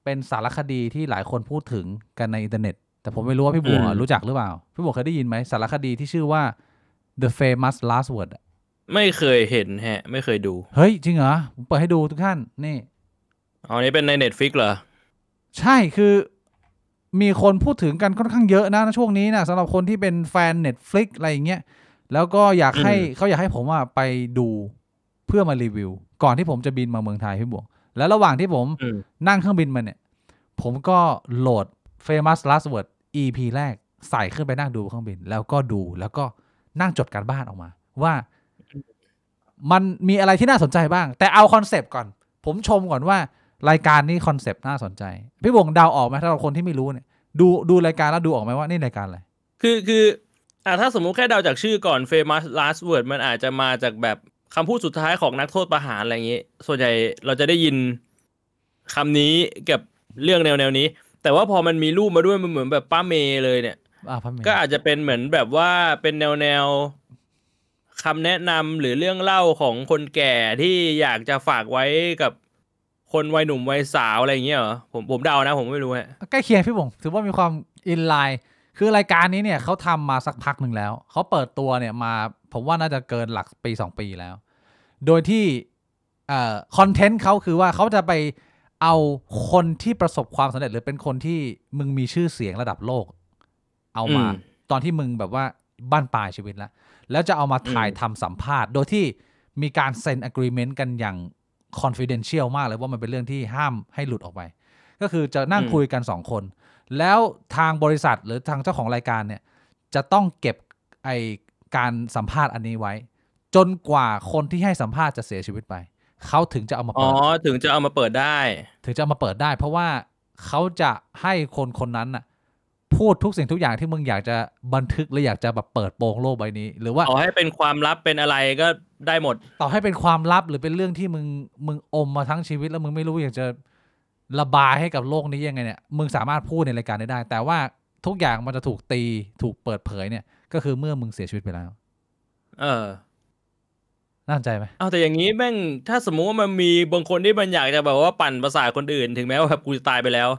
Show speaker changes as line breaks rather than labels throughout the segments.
เป็นสารคดีที่หลายคนพูดถึงกันในอินเทอร์เน็ตแต่ผมไม่รู้ว่าพี่บัวรู้จักหรือเปล่าพี่บัวเคยได้ยินไหมสารคดีที่ชื่อว่า The Famous Last Word
ไม่เคยเห็นฮะไม่เคยดู
เฮ้ยจริงเหรอผมเปิดให้ดูทุกท่านนี่
อ๋อนี่เป็นใน Netflix เหรอ
ใช่คือมีคนพูดถึงกันค่อนข้างเยอะนะช่วงนี้นะสำหรับคนที่เป็นแฟน Netflix อะไรอย่างเงี้ยแล้วก็อยากให้เขาอยากให้ผมไปดูเพื่อมารีวิวก่อนที่ผมจะบินมาเมืองไทยพี่บัวแล้วระหว่างที่ผมนั่งเครื่องบินมาเนี่ยผมก็โหลด Famous Last Word EP แรกใส่ขึ้นไปนั่งดูเครื่องบินแล้วก็ดูแล้วก็นั่งจดการบ้านออกมาว่ามันมีอะไรที่น่าสนใจบ้างแต่เอาคอนเซปต์ก่อนผมชมก่อนว่ารายการนี้คอนเซปต์น่าสนใจพี่วงเดาออกไหมถ้าเราคนที่ไม่รู้เนี่ยดูรายการแล้วดูออกไหมว่านี่รายการอะไร
คือถ้าสมมุติแค่เดาจากชื่อก่อน Famous Last Word มันอาจจะมาจากแบบคำพูดสุดท้ายของนักโทษประหารอะไรอย่างงี้ส่วนใหญ่เราจะได้ยินคำนี้กับเรื่องแนวนี้แต่ว่าพอมันมีรูปมาด้วยมันเหมือนแบบป้าเมย์เลยเนี่ยก็อาจจะเป็นเหมือนแบบว่าเป็นแนวคำแนะนำหรือเรื่องเล่าของคนแก่ที่อยากจะฝากไว้กับคนวัยหนุ่มวัยสาวอะไรอย่างเงี้ยเหรอผมเดานะผมไม่รู้ฮะ
ใกล้เคียงพี่บงถือว่ามีความอินไลน์คือรายการนี้เนี่ยเขาทำมาสักพักหนึ่งแล้วเขาเปิดตัวเนี่ยมาผมว่าน่าจะเกินหลักปี2 ปีแล้วโดยที่คอนเทนต์เขาคือว่าเขาจะไปเอาคนที่ประสบความสำเร็จหรือเป็นคนที่มึงมีชื่อเสียงระดับโลกเอามาตอนที่มึงแบบว่าบั้นปลายชีวิตแล้วจะเอามาถ่ายทำสัมภาษณ์โดยที่มีการเซ็น agreement กันอย่าง confidential มากเลยว่ามันเป็นเรื่องที่ห้ามให้หลุดออกไปก็คือจะนั่งคุยกัน2 คนแล้วทางบริษัทหรือทางเจ้าของรายการเนี่ยจะต้องเก็บการสัมภาษณ์อันนี้ไว้จนกว่าคนที่ให้สัมภาษณ์จะเสียชีวิตไปเขาถึงจะเอามาเปิด
ถึงจะเอามาเปิดได้
เพราะว่าเขาจะให้คนนั้นน่ะพูดทุกสิ่งทุกอย่างที่มึงอยากจะบันทึกหรืออยากจะแบบเปิดโปงโลกใบนี้หรือว่า
ต่อให้เป็นความลับเป็นอะไรก็ได้หมด
ต่อให้เป็นความลับหรือเป็นเรื่องที่มึงอมมาทั้งชีวิตแล้วมึงไม่รู้อยากจะระบายให้กับโลกนี้ยังไงเนี่ยมึงสามารถพูดในรายการได้แต่ว่าทุกอย่างมันจะถูกเปิดเผยเนี่ยก็คือเมื่อมึงเสียชีวิตไปแล้วน่าสนใจไหม
แต่อย่างนี้แม่งถ้าสมมุติว่ามันมีบางคนที่มันอยากจะแบบว่าปั่นประสาทคนอื่นถึงแม้ว่าแบบกูจะตายไปแล้ว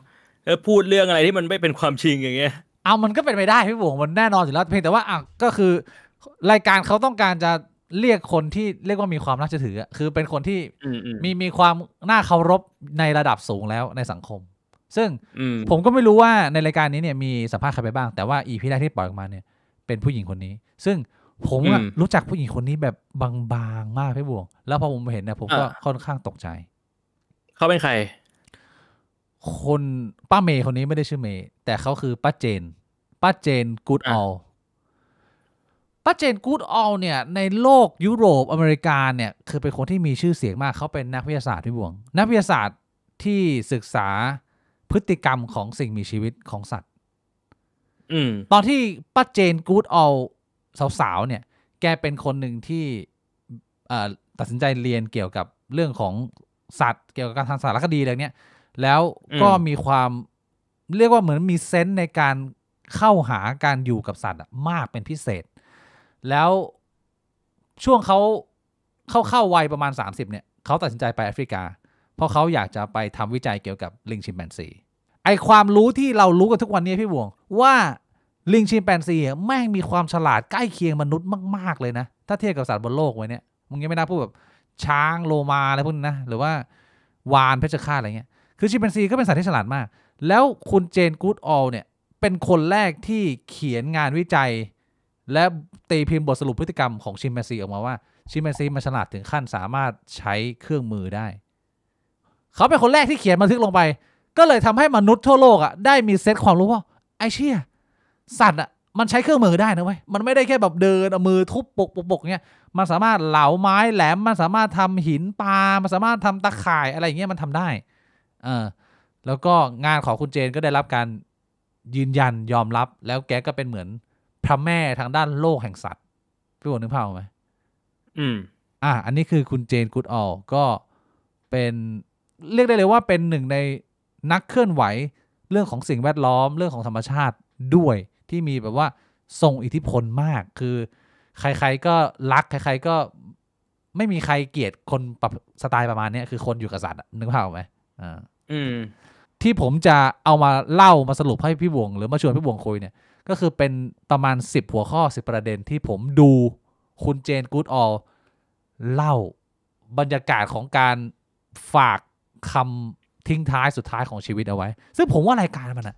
พูดเรื่องอะไรที่มันไม่เป็นความจริงอย่างเงี้ย
มันก็เป็นไปได้พี่บุ๋มมันแน่นอนอยู่แล้วเพียงแต่ว่าก็คือรายการเขาต้องการจะเรียกคนที่เรียกว่ามีความน่าเชื่อถือคือเป็นคนที่มีความน่าเคารพในระดับสูงแล้วในสังคมซึ่งผมก็ไม่รู้ว่าในรายการนี้เนี่ยมีสัมภาษณ์ใครไปบ้างแต่ว่าEPแรกที่ปล่อยออกมาเนี่ยเป็นผู้หญิงคนนี้ซึ่งผมรู้จักผู้หญิงคนนี้แบบบางๆมากพี่บุ๋มแล้วพอผมเห็นเนี่ยผมก็ค่อนข้างตกใจ
เขาเป็นใคร
คนป้าเมย์คนนี้ไม่ได้ชื่อเมย์แต่เขาคือป้าเจนกู๊ดออลป้าเจนกู๊ดออลเนี่ยในโลกยุโรปอเมริกาเนี่ยคือเป็นคนที่มีชื่อเสียงมากเขาเป็นนักวิทยาศาสตร์พี่บวงนักวิทยาศาสตร์ที่ศึกษาพฤติกรรมของสิ่งมีชีวิตของสัตว์ตอนที่ป้าเจนกู๊ดออลสาวๆเนี่ยแกเป็นคนหนึ่งที่ตัดสินใจเรียนเกี่ยวกับเรื่องของสัตว์เกี่ยวกับการทำสารคดีอะไรเนี้ยแล้วก็มีความเรียกว่าเหมือนมีเซนส์ในการเข้าหาการอยู่กับสัตว์มากเป็นพิเศษแล้วช่วงเขาเข้าวัยประมาณ30เนี่ยเขาตัดสินใจไปแอฟริกาเพราะเขาอยากจะไปทำวิจัยเกี่ยวกับลิงชิมแปนซีไอความรู้ที่เรารู้กันทุกวันนี้พี่บวงว่าลิงชิมแปนซีแม่งมีความฉลาดใกล้เคียงมนุษย์มากๆเลยนะถ้าเทียบกับสัตว์บนโลกไว้เนี่ยมึงยังไม่น่าพูดแบบช้างโลมาอะไรพวกนี้นะหรือว่าวาฬเพชฌฆาตอะไรเงี้ยคือชิมแปนซีก็เป็นสัตว์ที่ฉลาดมากแล้วคุณเจนกู๊ดออลเนี่ยเป็นคนแรกที่เขียนงานวิจัยและตีพิมพ์บทสรุปพฤติกรรมของชิมแปนซีออกมาว่าชิมแปนซีมันฉลาดถึงขั้นสามารถใช้เครื่องมือได้เขาเป็นคนแรกที่เขียนบันทึกลงไปก็เลยทำให้มนุษย์ทั่วโลกได้มีเซตความรู้ว่าไอ้เชี่ยสัตว์มันใช้เครื่องมือได้นะเว้ยมันไม่ได้แค่แบบเดินเอามือทุบปกเงี้ยมันสามารถเหลาไม้แหลมมันสามารถทำหินปลามันสามารถทำตะข่ายอะไรอย่างเงี้ยมันทำได้แล้วก็งานของคุณเจนก็ได้รับการยืนยันยอมรับแล้วแกก็เป็นเหมือนพระแม่ทางด้านโลกแห่งสัตว์พี่บอกนึกภาพไหมอันนี้คือคุณเจนกู๊ดออลก็เป็นเรียกได้เลยว่าเป็นหนึ่งในนักเคลื่อนไหวเรื่องของสิ่งแวดล้อมเรื่องของธรรมชาติด้วยที่มีแบบว่าทรงอิทธิพลมากคือใครๆก็รักใครๆก็ไม่มีใครเกลียดคนสไตล์ประมาณนี้คือคนอยู่กับสัตว์นึกภาพไหม ที่ผมจะเอามาเล่ามาสรุปให้พี่วงหรือมาชวนพี่วงคุยเนี่ยก็คือเป็นประมาณ10หัวข้อ10ประเด็นที่ผมดูคุณเจนกู๊ดออลเล่าบรรยากาศของการฝากคำทิ้งท้ายสุดท้ายของชีวิตเอาไว้ซึ่งผมว่ารายการมันอะ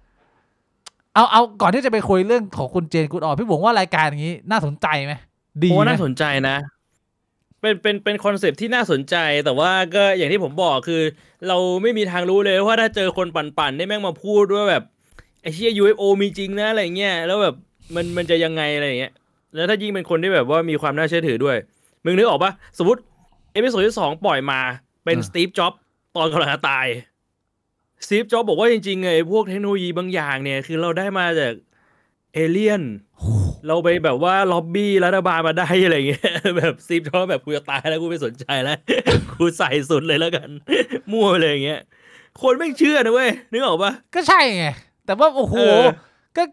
เอาก่อนที่จะไปคุยเรื่องของคุณเจนกู๊ดออลพี่วงว่ารายการอย่างนี้น่าสนใจไหมดีไหม
น่าสนใจนะเป็นคอนเซปต์ที่น่าสนใจแต่ว่าก็อย่างที่ผมบอกคือเราไม่มีทางรู้เลยว่าถ้าเจอคนปั่นๆได้แม่งมาพูดด้วยแบบไอ้เชี่ย UFO มีจริงนะอะไรเงี้ยแล้วแบบมันจะยังไงอะไรเงี้ยแล้วถ้ายิ่งเป็นคนที่แบบว่ามีความน่าเชื่อถือด้วยมึงนึกออกปะสมมติเอพิโซดที่2ปล่อยมาเป็นสตีฟจ็อบส์ตอนกำลังจะตายสตีฟจ็อบส์บอกว่าจริงๆไอ้พวกเทคโนโลยีบางอย่างเนี่ยคือเราได้มาจากเอเลี่ยนเราไปแบบว่าล็อบบี้รัฐบาลมาได้อะไรเงี้ยแบบสตีฟจ็อบส์แบบกูจะตายแล้วกูไม่สนใจแล้ว กูใส่สุดเลยแล้วกัน มั่วไปเลยอย่างเงี้ยคนไม่เชื่อนะเว้ยนึกออกปะ
ก็ใช่ไงแต่ว่าโอ้โหก็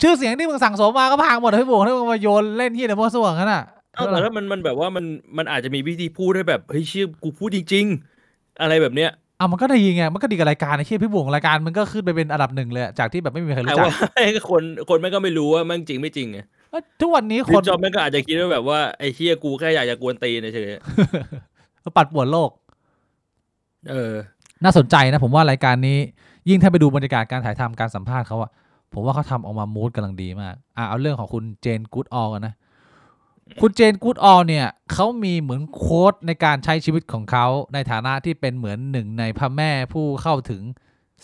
ชื่อเสียงที่มึงสั่งสมมาก็พังหมดเลยพี่วงถ้ามึงมาโยนเล่นที่ในมั่วซั่วกันน่ะ
แต่ถ้ามันแบบว่ามันอาจจะมีวิธีพูดให้แบบเฮ้ยเชื่อกูพูดจริงๆอะไรแบบเนี้ย
มันก็ดีไงมันก็ดีกับรายการไอ้เชี่ยพี่วงรายการมันก็ขึ้นไปเป็นอันดับ1เลยจากที่แบบไม่มีใคร
แต่
รู้จัก
ว่าคนไม่ก็ไม่รู้ว่ามันจริงไม่จริงไง
ทุกวันนี้
คนจอมมันก็อาจจะคิดว่าแบบว่าไอ้เชี่ยกูแค่อยากจะกวนตีนเฉย
ปัดป่วนโลก
ๆ
น่าสนใจนะผมว่ารายการนี้ยิ่งถ้าไปดูบรรยากาศการถ่ายทำการสัมภาษณ์เขาอะผมว่าเขาทำออกมามูดกำลังดีมากเอาเรื่องของคุณเจนกู๊ดออลกันนะคุณเจนกู๊ดออลเนี่ยเขามีเหมือนโค้ดในการใช้ชีวิตของเขาในฐานะที่เป็นเหมือนหนึ่งในพระแม่ผู้เข้าถึง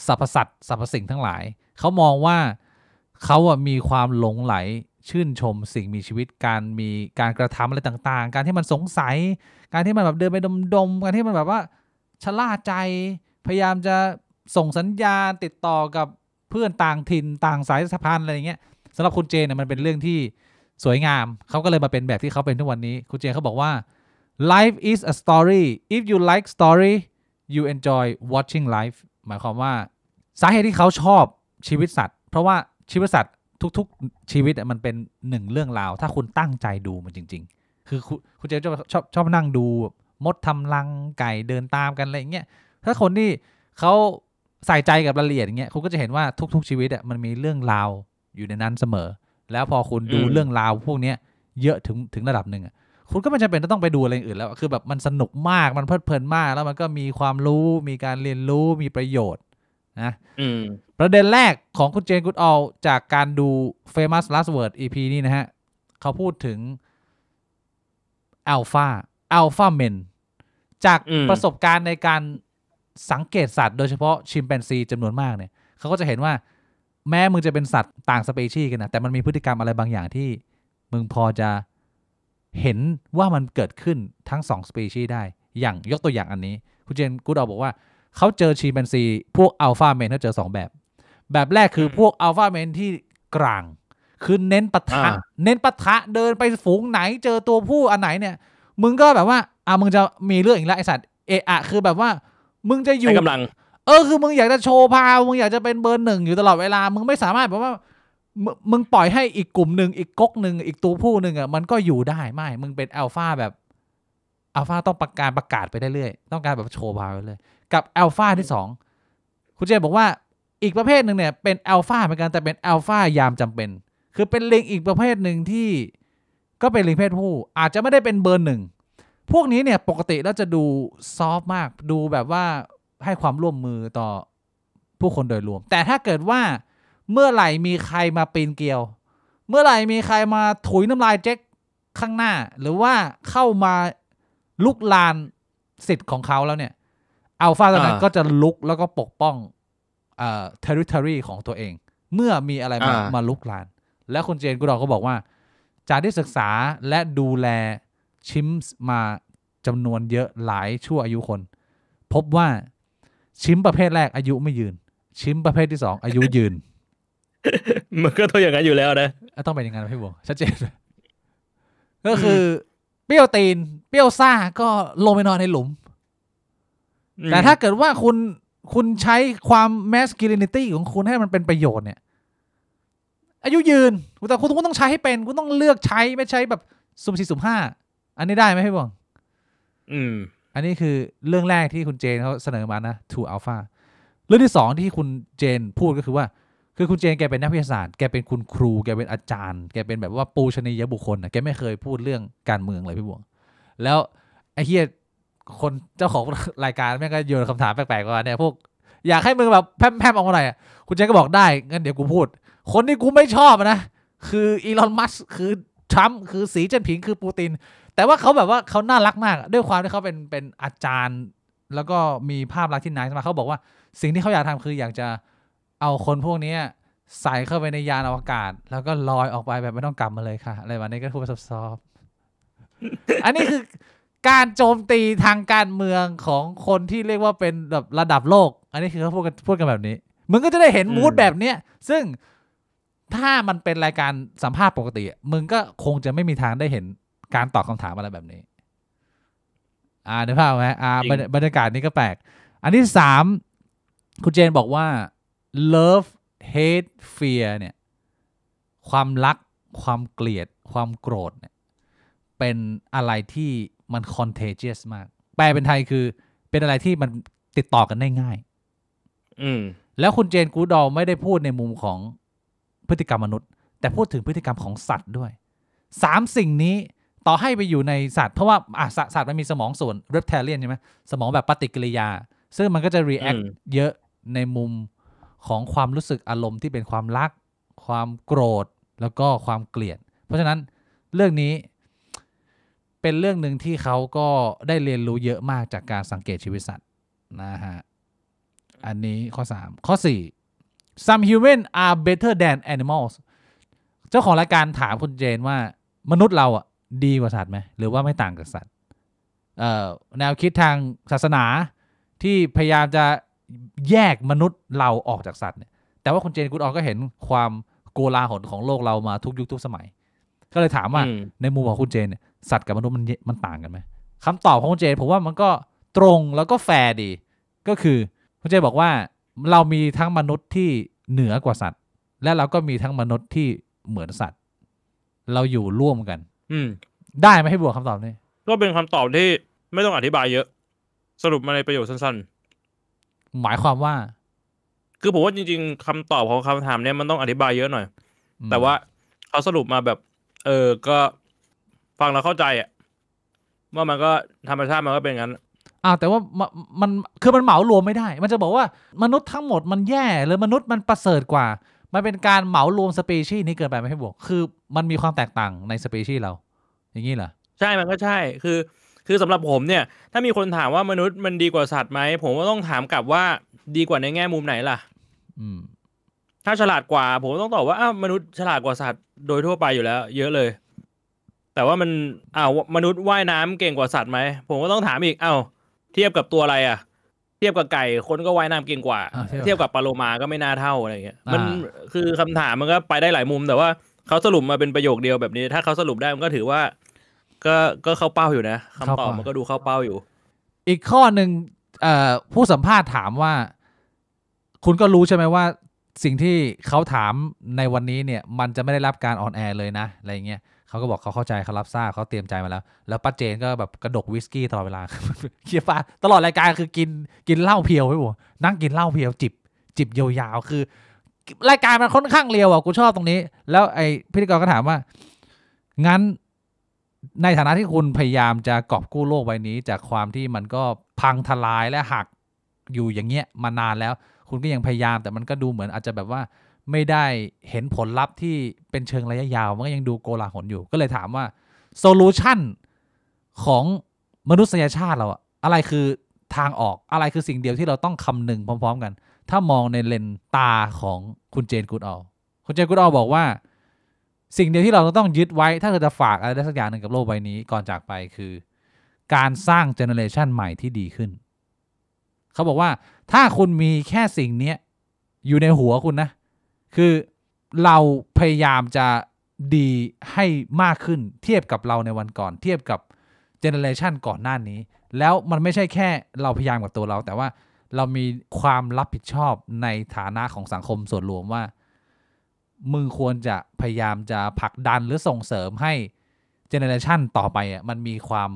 สรรพสัตว์สรรพสิ่งทั้งหลายเขามองว่าเขาอะมีความหลงไหลชื่นชมสิ่งมีชีวิตการมีการกระทำอะไรต่างๆการที่มันสงสัยการที่มันแบบเดินไปดมๆการที่มันแบบว่าชะล่าใจพยายามจะส่งสัญญาณติดต่อกับเพื่อนต่างถิ่นต่างสายสัมพันธ์อะไรอย่างเงี้ยสำหรับคุณเจนเนี่ยมันเป็นเรื่องที่สวยงามเขาก็เลยมาเป็นแบบที่เขาเป็นทุกวันนี้คุณเจนเขาบอกว่า life is a story if you like story you enjoy watching life หมายความว่าสาเหตุที่เขาชอบชีวิตสัตว์เพราะว่าชีวิตสัตว์ทุกๆชีวิตมันเป็นหนึ่งเรื่องราวถ้าคุณตั้งใจดูมันจริงๆคือคุณเจนชอบนั่งดูมดทำรังไก่เดินตามกันอะไรอย่างเงี้ยถ้าคนที่เขาใส่ใจกับรายละเอียดอย่างเงี้ยคุณก็จะเห็นว่าทุกๆชีวิตมันมีเรื่องราวอยู่ในนั้นเสมอแล้วพอคุณดูเรื่องราวพวกนี้เยอะถึงระดับหนึ่งคุณก็ไม่จำเป็นต้องไปดูอะไรอื่นแล้วคือแบบมันสนุกมากมันเพลิดเพลินมากแล้วมันก็มีความรู้มีการเรียนรู้มีประโยชน์นะประเด็นแรกของคุณเจนกู๊ดออลจากการดู Famous Last Word EP นี่นะฮะเขาพูดถึง Alpha Men จากประสบการณ์ในการสังเกตสัตว์โดยเฉพาะชิมแปนซีจำนวนมากเนี่ยเขาก็จะเห็นว่าแม้มึงจะเป็นสัตว์ต่างสเปชีส์กันนะแต่มันมีพฤติกรรมอะไรบางอย่างที่มึงพอจะเห็นว่ามันเกิดขึ้นทั้ง2สเปชีส์ได้อย่างยกตัวอย่างอันนี้คุณเจนกู๊ดออลบอกว่าเขาเจอชิมแปนซีพวกอัลฟาเมนเขาเจอ2แบบแรกคือพวกอัลฟาเมนที่กลางคือเน้นปะทะเดินไปฝูงไหนเจอตัวผู้อันไหนเนี่ยมึงก็แบบว่ามึงจะมีเรื่องอีกแล้วไอสัตว์คือแบบว่ามึงจะอยู่
กำลัง
คือมึงอยากจะโชว์พาวมึงอยากจะเป็นเบอร์1อยู่ตลอดเวลามึงไม่สามารถแบบว่ามึงปล่อยให้อีกกลุ่มหนึ่งอีกก๊กหนึ่งอีกตัวผู้หนึ่งมันก็อยู่ได้ไม่มึงเป็นอัลฟาแบบอัลฟาต้องประกาศไปได้เรื่อยต้องการแบบโชว์พาวไปเลยกับอัลฟาที่2คุณเจบอกว่าอีกประเภทหนึ่งเนี่ยเป็นอัลฟาเหมือนกันแต่เป็นอัลฟายามจำเป็นคือเป็นลิงอีกประเภทหนึ่งที่ก็เป็นลิงเพศผู้อาจจะไม่ได้เป็นเบอร์1พวกนี้เนี่ยปกติแล้วจะดูซอฟต์มากดูแบบว่าให้ความร่วมมือต่อผู้คนโดยรวมแต่ถ้าเกิดว่าเมื่อไหร่มีใครมาปีนเกลียวเมื่อไหร่มีใครมาถุยน้ำลายเจ๊กข้างหน้าหรือว่าเข้ามาลุกลานสิทธิ์ของเขาแล้วเนี่ยอัลฟาตัวนั้นก็จะลุกแล้วก็ปกป้องterritory ของตัวเองเมื่อมีอะไรมาลุกลานแล้วคุณเจนกูดอลก็บอกว่าจากที่ศึกษาและดูแลชิมส์มาจำนวนเยอะหลายชั่วอายุคนพบว่าชิมประเภทแรกอายุไม่ยืนชิมประเภทที่2อายุยืน
มันก็ต้องอย่างนั้นอยู่แล้วนะ
ต้องเป็นอย่างนั้นพี่บัวชัดเจนก็คือเปรี้ยวตีนเปรี้ยวซ่าก็ลงไปนอนในหลุมแต่ถ้าเกิดว่าคุณใช้ความ masculinity ของคุณให้มันเป็นประโยชน์เนี่ยอายุยืนแต่คุณต้องใช้ให้เป็นคุณต้องเลือกใช้ไม่ใช้แบบสุ่ม4สุ่ม5อันนี้ได้ไหมพี่บัวอันนี้คือเรื่องแรกที่คุณเจนเขาเสนอมานะ to alpha รื่องที่สองที่คุณเจนพูดก็คือว่าคือคุณเจนแกเป็นนักวิทยาศาสตร์แกเป็นคุณครูแกเป็นอาจารย์แกเป็นแบบว่าปูชนียบุคคลนะแกไม่เคยพูดเรื่องการเมืองเลยพี่บวงแล้วไอ้เฮียคนเจ้าของรายการแม่งก็โยนคำถามแปลกๆว่าเนี่ยพวกอยากให้มึงแบบแพร่มๆออกมาหน่อยคุณเจนก็บอกได้งั้นเดี๋ยวกูพูดคนที่กูไม่ชอบนะคืออีลอนมัสก์คือทรัมป์คือสีเจิ้นผิงคือปูตินแต่ว่าเขาแบบว่าเขาน่ารักมากด้วยความที่เขาเป็นอาจารย์แล้วก็มีภาพลักษณ์ที่น่ารักเขาบอกว่าสิ่งที่เขาอยากทำคืออยากจะเอาคนพวกนี้ใส่เข้าไปในยานอวกาศแล้วก็ลอยออกไปแบบไม่ต้องกลับมาเลยค่ะอะไรแบบนี้ก็พูดซอฟๆ อันนี้คือการโจมตีทางการเมืองของคนที่เรียกว่าเป็นแบบระดับโลกอันนี้คือเขาพูดกันแบบนี้มึงก็จะได้เห็นมูดแบบเนี้ยซึ่งถ้ามันเป็นรายการสัมภาษณ์ปกติมึงก็คงจะไม่มีทางได้เห็นการตอบคำถามอะไรแบบนี้นึกภาพไหมบรรยากาศนี้ก็แปลกอันที่สามคุณเจนบอกว่า love hate fear เนี่ยความรักความเกลียดความโกรธเนี่ยเป็นอะไรที่มัน contagious มากแปลเป็นไทยคือเป็นอะไรที่มันติดต่อกันได้ง่ายแล้วคุณเจนกูดอลไม่ได้พูดในมุมของพฤติกรรมมนุษย์แต่พูดถึงพฤติกรรมของสัตว์ด้วยสามสิ่งนี้ต่อให้ไปอยู่ในสัตว์เพราะว่าสัตว์มันมีสมองส่วน reptilian ใช่ไหมสมองแบบปฏิกิริยาซึ่งมันก็จะ react เยอะในมุมของความรู้สึกอารมณ์ที่เป็นความรักความโกรธแล้วก็ความเกลียดเพราะฉะนั้นเรื่องนี้เป็นเรื่องหนึ่งที่เขาก็ได้เรียนรู้เยอะมากจากการสังเกตชีวิตสัตว์นะฮะอันนี้ข้อ3ข้อ4 some humans are better than animals เจ้าของรายการถามคุณเจนว่ามนุษย์เราดีกว่าสัตว์ไหมหรือว่าไม่ต่างกับสัตว์แนวคิดทางศาสนาที่พยายามจะแยกมนุษย์เราออกจากสัตว์เนี่ยแต่ว่าคุณเจนกูดออก็เห็นความโกลาหลของโลกเรามาทุกยุคทุกสมัยก็เลยถามว่าในมุมของคุณเจนเนี่ยสัตว์กับมนุษย์มันต่างกันไหมคำตอบของคุณเจนผมว่ามันก็ตรงแล้วก็แฟร์ดีก็คือคุณเจนบอกว่าเรามีทั้งมนุษย์ที่เหนือกว่าสัตว์และเราก็มีทั้งมนุษย์ที่เหมือนสัตว์เราอยู่ร่วมกันได้ไหมให้บวกคำตอบนี้
ก็เป็นคำตอบที่ไม่ต้องอธิบายเยอะสรุปมาในประโยคสั้น
ๆหมายความว่า
คือผมว่าจริงๆคำตอบของคำถามเนี้ยมันต้องอธิบายเยอะหน่อยแต่ว่าเขาสรุปมาแบบก็ฟังแล้วเข้าใจว่ามันก็ธรรมชาติมันก็เป็นงั้น
แต่ว่ามันคือมันเหมารวมไม่ได้มันจะบอกว่ามนุษย์ทั้งหมดมันแย่หรือมนุษย์มันประเสริฐกว่ามันเป็นการเหมารวมสปีชีส์นี้เกินไปไหมให้บวกคือมันมีความแตกต่างในสปีชีส์เราอย่างนี้เหรอ
ใช่มันก็ใช่คือสำหรับผมเนี่ยถ้ามีคนถามว่ามนุษย์มันดีกว่าสัตว์ไหมผมก็ต้องถามกลับว่าดีกว่าในแง่มุมไหนล่ะถ้าฉลาดกว่าผมต้องตอบว่ามนุษย์ฉลาดกว่าสัตว์โดยทั่วไปอยู่แล้วเยอะเลยแต่ว่ามันมนุษย์ว่ายน้ำเก่งกว่าสัตว์ไหมผมก็ต้องถามอีกเทียบกับตัวอะไรเทียบกับไก่คนก็ว่ายน้ำเก่งกว่าเทียบกับปลาโลมาก็ไม่น่าเท่าอะไรเงี้ยมันคือคำถามมันก็ไปได้หลายมุมแต่ว่าเขาสรุปมาเป็นประโยคเดียวแบบนี้ถ้าเขาสรุปได้มันก็ถือว่าก็เข้าเป้าอยู่นะคำตอบมันก็ดูเข้าเป้าอยู่
อีกข้อหนึ่งผู้สัมภาษณ์ถามว่าคุณก็รู้ใช่ไหมว่าสิ่งที่เขาถามในวันนี้เนี่ยมันจะไม่ได้รับการออนแอร์เลยนะอะไรเงี้ยเขาก็บอกเขาเข้าใจเขารับทราบเขาเตรียมใจมาแล้วป้าเจนก็แบบกระดกวิสกี้ตลอดเวลาเคียฟ้าตลอดรายการคือกินเหล้าเพียวไม่หมดนั่งกินเหล้าเพียวจิบยาวๆคือรายการมันค่อนข้างเรียวกูชอบตรงนี้แล้วไอ้พิธีกรก็ถามว่างั้นในฐานะที่คุณพยายามจะกอบกู้โลกใบนี้จากความที่มันก็พังทลายและหักอยู่อย่างเงี้ยมานานแล้วคุณก็ยังพยายามแต่มันก็ดูเหมือนอาจจะแบบว่าไม่ได้เห็นผลลัพธ์ที่เป็นเชิงระยะยาวมันก็ยังดูโกลาหลอยู่ก็เลยถามว่าโซลูชันของมนุษยชาติเราอะไรคือทางออกอะไรคือสิ่งเดียวที่เราต้องคำนึงพร้อมๆกันถ้ามองในเลนตาของคุณเจนกูดออลคุณเจนกูดออลบอกว่าสิ่งเดียวที่เราต้องยึดไว้ถ้าเราจะฝากอะไรได้สักอย่างหนึ่งกับโลกใบนี้ก่อนจากไปคือการสร้างเจเนอเรชันใหม่ที่ดีขึ้นเขาบอกว่าถ้าคุณมีแค่สิ่งนี้อยู่ในหัวคุณนะคือเราพยายามจะดีให้มากขึ้นเทียบกับเราในวันก่อนเทียบกับเจเนอเรชันก่อนหน้านี้แล้วมันไม่ใช่แค่เราพยายามกับตัวเราแต่ว่าเรามีความรับผิดชอบในฐานะของสังคมส่วนรวมว่ามึงควรจะพยายามจะผลักดันหรือส่งเสริมให้เจเนอเรชันต่อไปมันมีความ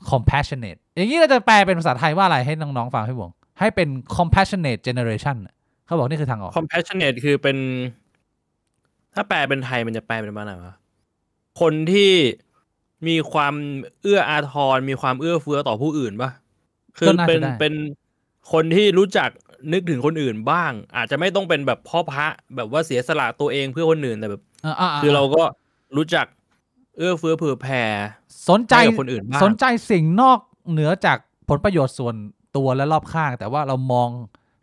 compassionate อย่างนี้เราจะแปลเป็นภาษาไทยว่าอะไรให้น้องๆฟังให้บวง ให้เป็น compassionate generation เขาบอกนี่คือทางออก
compassionate คือเป็นถ้าแปลเป็นไทยมันจะแปลเป็นมาไหนวะคนที่มีความเอื้ออาทรมีความเอื้อเฟื้อต่อผู้อื่นป่ะคือเป็นคนที่รู้จักนึกถึงคนอื่นบ้างอาจจะไม่ต้องเป็นแบบพ่อพระแบบว่าเสียสละตัวเองเพื่อคนอื่นแต่แบบคือเราก็รู้จักเอื้อเฟื้อเผื่อแผ่
สนใจ
กับคนอื่นบ้าง
สนใจสิ่งนอกเหนือจากผลประโยชน์ส่วนตัวและรอบข้างแต่ว่าเรามอง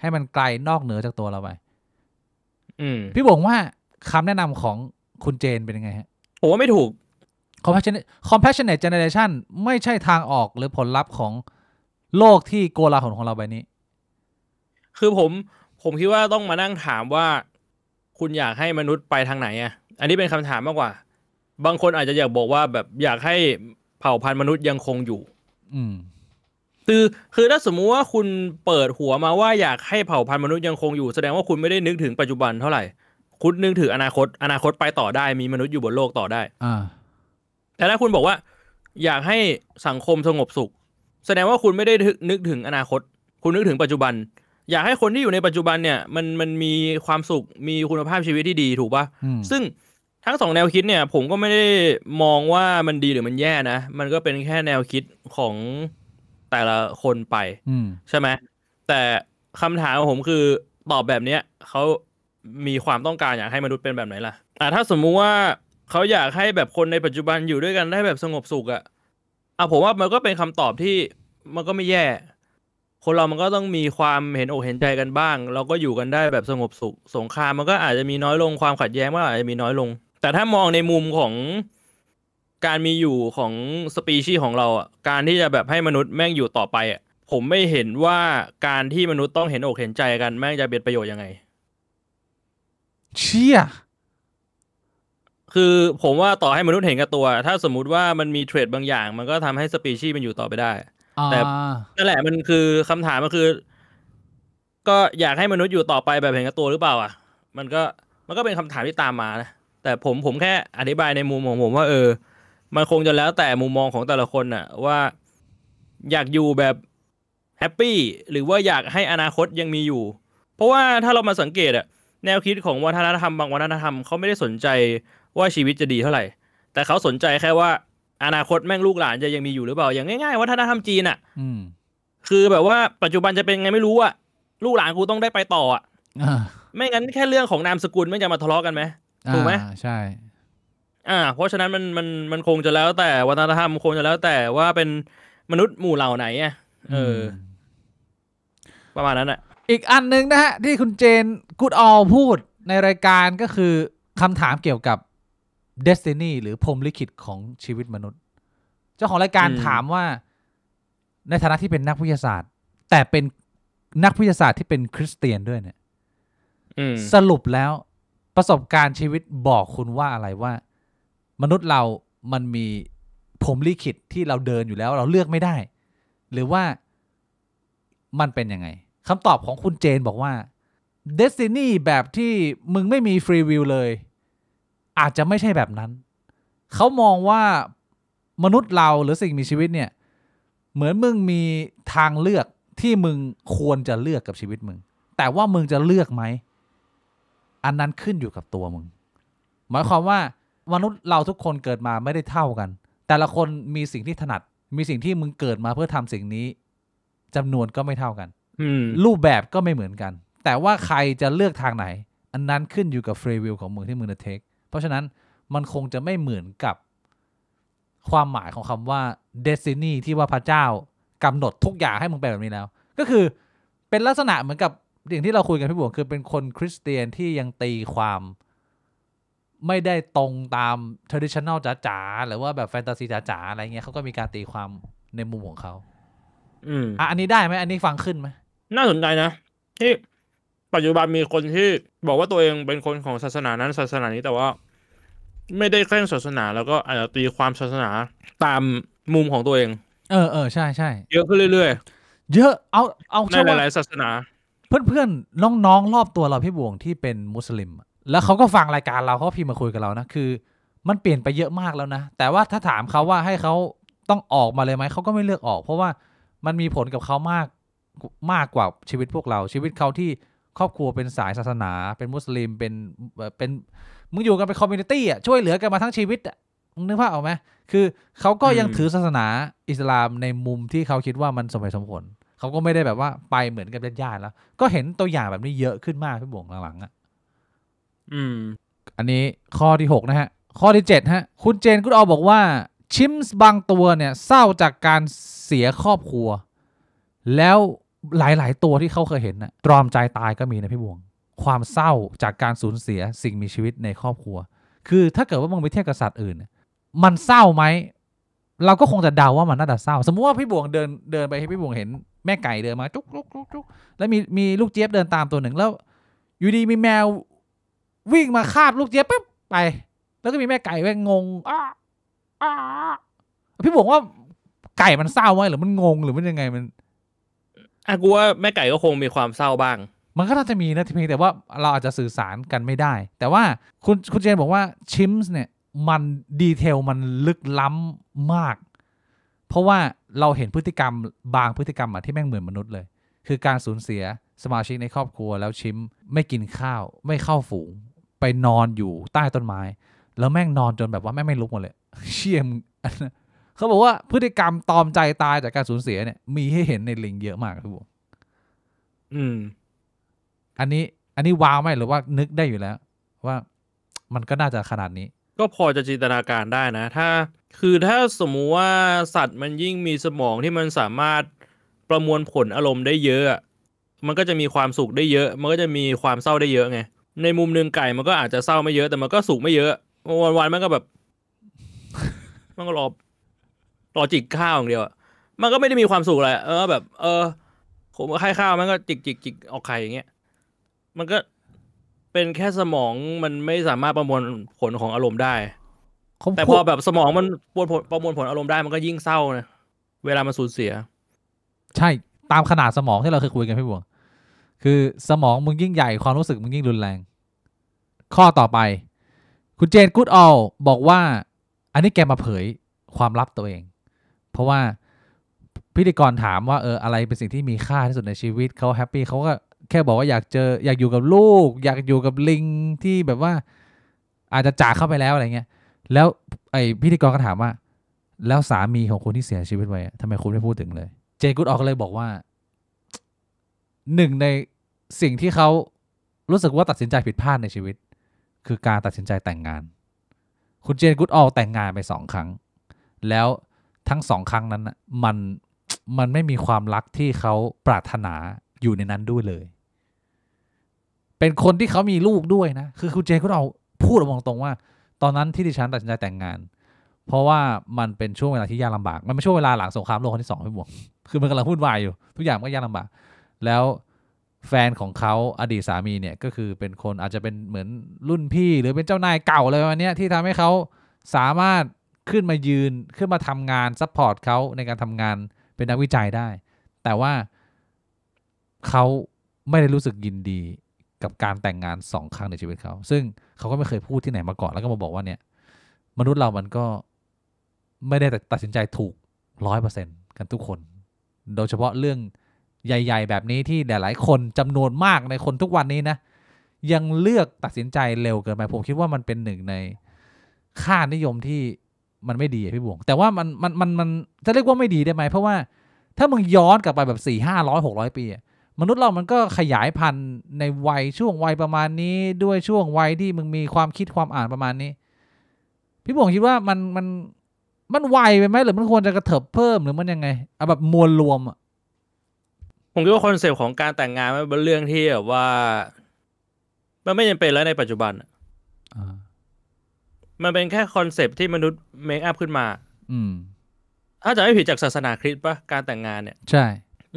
ให้มันไกลนอกเหนือจากตัวเราไปพี่บอกว่าคำแนะนำของคุณเจนเป็นยังไงฮะ
ผมว่าไม่ถูก
compassionate generation ไม่ใช่ทางออกหรือผลลัพธ์ของโลกที่โกลาหลของเราใบนี้
คือผมคิดว่าต้องมานั่งถามว่าคุณอยากให้มนุษย์ไปทางไหนอ่ะอันนี้เป็นคำถามมากกว่าบางคนอาจจะอยากบอกว่าแบบอยากให้เผ่าพันธุ์มนุษย์ยังคงอยู่คือถ้าสมมุติว่าคุณเปิดหัวมาว่าอยากให้เผ่าพันธุ์มนุษย์ยังคงอยู่แสดงว่าคุณไม่ได้นึกถึงปัจจุบันเท่าไหร่คุณนึกถึงอนาคตไปต่อได้มีมนุษย์อยู่บนโลกต่อได้แต่ถ้าคุณบอกว่าอยากให้สังคมสงบสุขแสดงว่าคุณไม่ได้นึกถึงอนาคตคุณนึกถึงปัจจุบันอยากให้คนที่อยู่ในปัจจุบันเนี่ยมันมีความสุขมีคุณภาพชีวิตที่ดีถูกป่ะซึ่งทั้งสองแนวคิดเนี่ยผมก็ไม่ได้มองว่ามันดีหรือมันแย่นะมันก็เป็นแค่แนวคิดของแต่ละคนไปใช่ไหมแต่คำถามของผมคือตอบแบบเนี้ยเขามีความต้องการอยากให้มนุษย์เป็นแบบไหนล่ะถ้าสมมุติว่าเขาอยากให้แบบคนในปัจจุบันอยู่ด้วยกันได้แบบสงบสุขผมว่ามันก็เป็นคำตอบที่มันก็ไม่แย่คนเรามันก็ต้องมีความเห็นอกเห็นใจกันบ้างเราก็อยู่กันได้แบบสงบสุขสงครามมันก็อาจจะมีน้อยลงความขัดแย้งมันอาจจะมีน้อยลงแต่ถ้ามองในมุมของการมีอยู่ของสปีชีส์ของเราการที่จะแบบให้มนุษย์แม่งอยู่ต่อไปผมไม่เห็นว่าการที่มนุษย์ต้องเห็นอกเห็นใจกันแม่งจะเป็นประโยชน์ยังไง
เชี่ย
คือผมว่าต่อให้มนุษย์เห็นกับตัวถ้าสมมุติว่ามันมีเทรดบางอย่างมันก็ทำให้สปีชีส์มันอยู่ต่อไปได้แต่นั่นแหละมันคือคำถามมันคือก็อยากให้มนุษย์อยู่ต่อไปแบบเห็นกับตัวหรือเปล่ามันก็เป็นคำถามที่ตามมานะแต่ผมแค่อธิบายในมุมของผมว่ามันคงจะแล้วแต่มุมมองของแต่ละคนว่าอยากอยู่แบบแฮปปี้หรือว่าอยากให้อนาคตยังมีอยู่เพราะว่าถ้าเรามาสังเกตแนวคิดของวัฒนธรรมบางวัฒนธรรมเขาไม่ได้สนใจว่าชีวิตจะดีเท่าไหร่แต่เขาสนใจแค่ว่าอนาคตแม่งลูกหลานจะยังมีอยู่หรือเปล่าอย่างง่ายๆวัฒนธรรมจีนคือแบบว่าปัจจุบันจะเป็นไงไม่รู้ลูกหลานกูต้องได้ไปต่อไม่งั้นแค่เรื่องของนามสกุลไม่จะมาทะเลาะกันไหมถูกไหม
ใช่
เพราะฉะนั้นมันคงจะแล้วแต่วัฒนธรรมคงจะแล้วแต่ว่าเป็นมนุษย์หมู่เหล่าไหนประมาณนั้น
อีกอันนึงนะฮะที่คุณเจนกูดออลพูดในรายการก็คือคำถามเกี่ยวกับ Destiny หรือพรหมลิขิตของชีวิตมนุษย์เจ้าของรายการถามว่าในฐานะที่เป็นนักวิทยาศาสตร์แต่เป็นนักวิทยาศาสตร์ที่เป็นคริสเตียนด้วยเนี่ยสรุปแล้วประสบการณ์ชีวิตบอกคุณว่าอะไรว่ามนุษย์เรามันมีพรหมลิขิตที่เราเดินอยู่แล้วเราเลือกไม่ได้หรือว่ามันเป็นยังไงคำตอบของคุณเจนบอกว่า Destiny แบบที่มึงไม่มีฟรีวิลเลยอาจจะไม่ใช่แบบนั้นเขามองว่ามนุษย์เราหรือสิ่งมีชีวิตเนี่ยเหมือนมึงมีทางเลือกที่มึงควรจะเลือกกับชีวิตมึงแต่ว่ามึงจะเลือกไหมอันนั้นขึ้นอยู่กับตัวมึงหมายความว่ามนุษย์เราทุกคนเกิดมาไม่ได้เท่ากันแต่ละคนมีสิ่งที่ถนัดมีสิ่งที่มึงเกิดมาเพื่อทำสิ่งนี้จำนวนก็ไม่เท่ากันรูปแบบก็ไม่เหมือนกันแต่ว่าใครจะเลือกทางไหนอันนั้นขึ้นอยู่กับฟรีวิลของมึงที่มึงจะเทคเพราะฉะนั้นมันคงจะไม่เหมือนกับความหมายของคำว่า Destiny ที่ว่าพระเจ้ากำหนดทุกอย่างให้มึงเป็นแบบนี้แล้วก็คือเป็นลักษณะเหมือนกับอย่างที่เราคุยกันพี่บวกคือเป็นคนคริสเตียนที่ยังตีความไม่ได้ตรงตาม traditional จ๋าๆหรือว่าแบบแฟนตาซีจ๋าๆอะไรเงี้ยเขาก็มีการตีความในมุมของเขาอันนี้ได้ไหมอันนี้ฟังขึ้นไหม
น่าสนใจนะที่ปัจจุบันมีคนที่บอกว่าตัวเองเป็นคนของศาสนานั้นศาสนานี้แต่ว่าไม่ได้เคร่งศาสนาแล้วก็อาจจะตีความศาสนาตามมุมของตัวเอง
ใช่ใช่
เยอะขึ้นเรื่อย
ๆเยอะเอา
ในหลายๆศาสนา
เพื่อนๆน้องๆรอบตัวเราพี่บวงที่เป็นมุสลิมแล้วเขาก็ฟังรายการเราเขาพิมพ์มาคุยกับเรานะคือมันเปลี่ยนไปเยอะมากแล้วนะแต่ว่าถ้าถามเขาว่าให้เขาต้องออกมาเลยไหมเขาก็ไม่เลือกออกเพราะว่ามันมีผลกับเขามาก มากกว่าชีวิตพวกเราชีวิตเขาที่ครอบครัวเป็นสายศาสนาเป็นมุสลิมเป็นมึงอยู่กันเป็นคอมมูนิตี้อ่ะช่วยเหลือกันมาทั้งชีวิตอ่ะมึงนึกภาพออกไหมคือเขาก็ยังถือศาสนาอิสลามในมุมที่เขาคิดว่ามันสมเหตุสมผลเขาก็ไม่ได้แบบว่าไปเหมือนกับญาติๆแล้วก็เห็นตัวอย่างแบบนี้เยอะขึ้นมากพี่บ่งหลังๆอ่ะอันนี้ข้อที่6นะฮะข้อที่7ฮะคุณเจนกุดออบอกว่าชิมส์บางตัวเนี่ยเศร้าจากการเสียครอบครัวแล้วหลายๆตัวที่เขาเคยเห็นนะตรอมใจตายก็มีนะพี่บวงความเศร้าจากการสูญเสียสิ่งมีชีวิตในครอบครัวคือถ้าเกิดว่ามึงไปเทียบกับสัตว์อื่นมันเศร้าไหมเราก็คงจะเดาว่ามันน่าจะเศร้าสมมุติว่าพี่บวงเดินไปให้พี่บวงเห็นแม่ไก่เดินมาจุกจุกจุกจุกแล้วมีลูกเจี๊ยบเดินตามตัวหนึ่งแล้วอยู่ดีมีแมววิ่งมาคาบลูกเจี๊ยบปุ๊บไปแล้วก็มีแม่ไก่แม่งงงพี่บอกว่าไก่มันเศร้าไหมหรือมันงงหรือมันยังไงมัน
กูว่าแม่ไก่ก็คงมีความเศร้าบ้าง
มันก็น่าจะมีนะเพียงแต่ว่าเราอาจจะสื่อสารกันไม่ได้แต่ว่าคุณเจนบอกว่าชิมส์เนี่ยมันดีเทลมันลึกล้ำมากเพราะว่าเราเห็นพฤติกรรมบางพฤติกรรมที่แม่งเหมือนมนุษย์เลยคือการสูญเสียสมาชิกในครอบครัวแล้วชิมไม่กินข้าวไม่เข้าฝูงไปนอนอยู่ใต้ต้นไม้แล้วแม่งนอนจนแบบว่าแม่งไม่ลุกหมดเลยเชี่ยมเขาบอกว่าพฤติกรรมตอมใจตายจากการสูญเสียเนี่ยมีให้เห็นในลิงเยอะมากครับผมอันนี้ว้าวไหมหรือว่านึกได้อยู่แล้วว่ามันก็น่าจะขนาดนี้
ก็พอจะจินตนาการได้นะถ้าสมมุติว่าสัตว์มันยิ่งมีสมองที่มันสามารถประมวลผลอารมณ์ได้เยอะมันก็จะมีความสุขได้เยอะมันก็จะมีความเศร้าได้เยอะไงในมุมนึงไก่มันก็อาจจะเศร้าไม่เยอะแต่มันก็สุขไม่เยอะวันมันก็แบบมันก็รอจิกข้าวอย่างเดียวมันก็ไม่ได้มีความสุขอะไรแบบผมให้ข้าวมันก็จิกออกไข่อย่างเงี้ยมันก็เป็นแค่สมองมันไม่สามารถประมวลผลของอารมณ์ได้แต่พอแบบสมองมันประมวลผลอารมณ์ได้มันก็ยิ่งเศร้านะเวลามันสูญเสีย
ใช่ตามขนาดสมองที่เราเคยคุยกันพี่บวงคือสมองมึงยิ่งใหญ่ความรู้สึกมึงยิ่งรุนแรงข้อต่อไปคุณเจนกู๊ดออลบอกว่าอันนี้แกมาเผยความลับตัวเองเพราะว่าพิธีกรถามว่าอะไรเป็นสิ่งที่มีค่าที่สุดในชีวิตเขาแฮปปี้เขาก็แค่บอกว่าอยากอยู่กับลูกอยากอยู่กับลิงที่แบบว่าอาจจะจากเข้าไปแล้วอะไรเงี้ยแล้วไอ้พิธีกรก็ถามว่าแล้วสามีของคุณที่เสียชีวิตไว้ทำไมคุณไม่พูดถึงเลยเจนกู๊ดออลก็เลยบอกว่าหนึ่งในสิ่งที่เขารู้สึกว่าตัดสินใจผิดพลาดในชีวิตคือการตัดสินใจแต่งงานคุณเจนกู๊ดออลแต่งงานไป2 ครั้งแล้วทั้ง2 ครั้งนั้นมันไม่มีความรักที่เขาปรารถนาอยู่ในนั้นด้วยเลยเป็นคนที่เขามีลูกด้วยนะคือคุณเจนกู๊ดออลพูดออกมาตรงว่าตอนนั้นที่ดิฉันตัดสินใจแต่งงานเพราะว่ามันเป็นช่วงเวลาที่ยากลำบากมันเป็นช่วงเวลาหลังสงครามโลกครั้งที่2พี่บวกคือมันกำลังวุ่นวายอยู่ทุกอย่างก็ยากลำบากแล้วแฟนของเขาอดีตสามีเนี่ยก็คือเป็นคนอาจจะเป็นเหมือนรุ่นพี่หรือเป็นเจ้านายเก่าอะไรประมาณนี้ที่ทำให้เขาสามารถขึ้นมายืนขึ้นมาทำงานซัพพอร์ตเขาในการทำงานเป็นนักวิจัยได้แต่ว่าเขาไม่ได้รู้สึกยินดีกับการแต่งงาน2 ครั้งในชีวิตเขาซึ่งเขาก็ไม่เคยพูดที่ไหนมาก่อนแล้วก็มาบอกว่าเนี่ยมนุษย์เรามันก็ไม่ได้ตัดสินใจถูก 100% กันทุกคนโดยเฉพาะเรื่องใหญ่ๆแบบนี้ที่หลายๆคนจำนวนมากในคนทุกวันนี้นะยังเลือกตัดสินใจเร็วเกินไปผมคิดว่ามันเป็นหนึ่งในค่านิยมที่มันไม่ดีพี่บวงแต่ว่ามันจะเรียกว่าไม่ดีได้ไหมเพราะว่าถ้ามึงย้อนกลับไปแบบ400-500-600 ปีมนุษย์เรามันก็ขยายพันธุ์ในวัยช่วงวัยประมาณนี้ด้วยช่วงวัยที่มึงมีความคิดความอ่านประมาณนี้พี่บวงคิดว่ามันไวไปไหมหรือมันควรจะกระเถิบเพิ่มหรือมันยังไงเอาแบบมวลรวม
ผมคิดว่าคอนเซปต์ของการแต่งงานมันเป็นเรื่องที่แบบว่ามันไม่จำเป็นแล้วในปัจจุบันมันเป็นแค่คอนเซปต์ที่มนุษย์เมคอัพขึ้นมาถ้าจะไม่ผิดจากศาสนาคริสต์ป่ะการแต่งงานเนี่ย
ใช่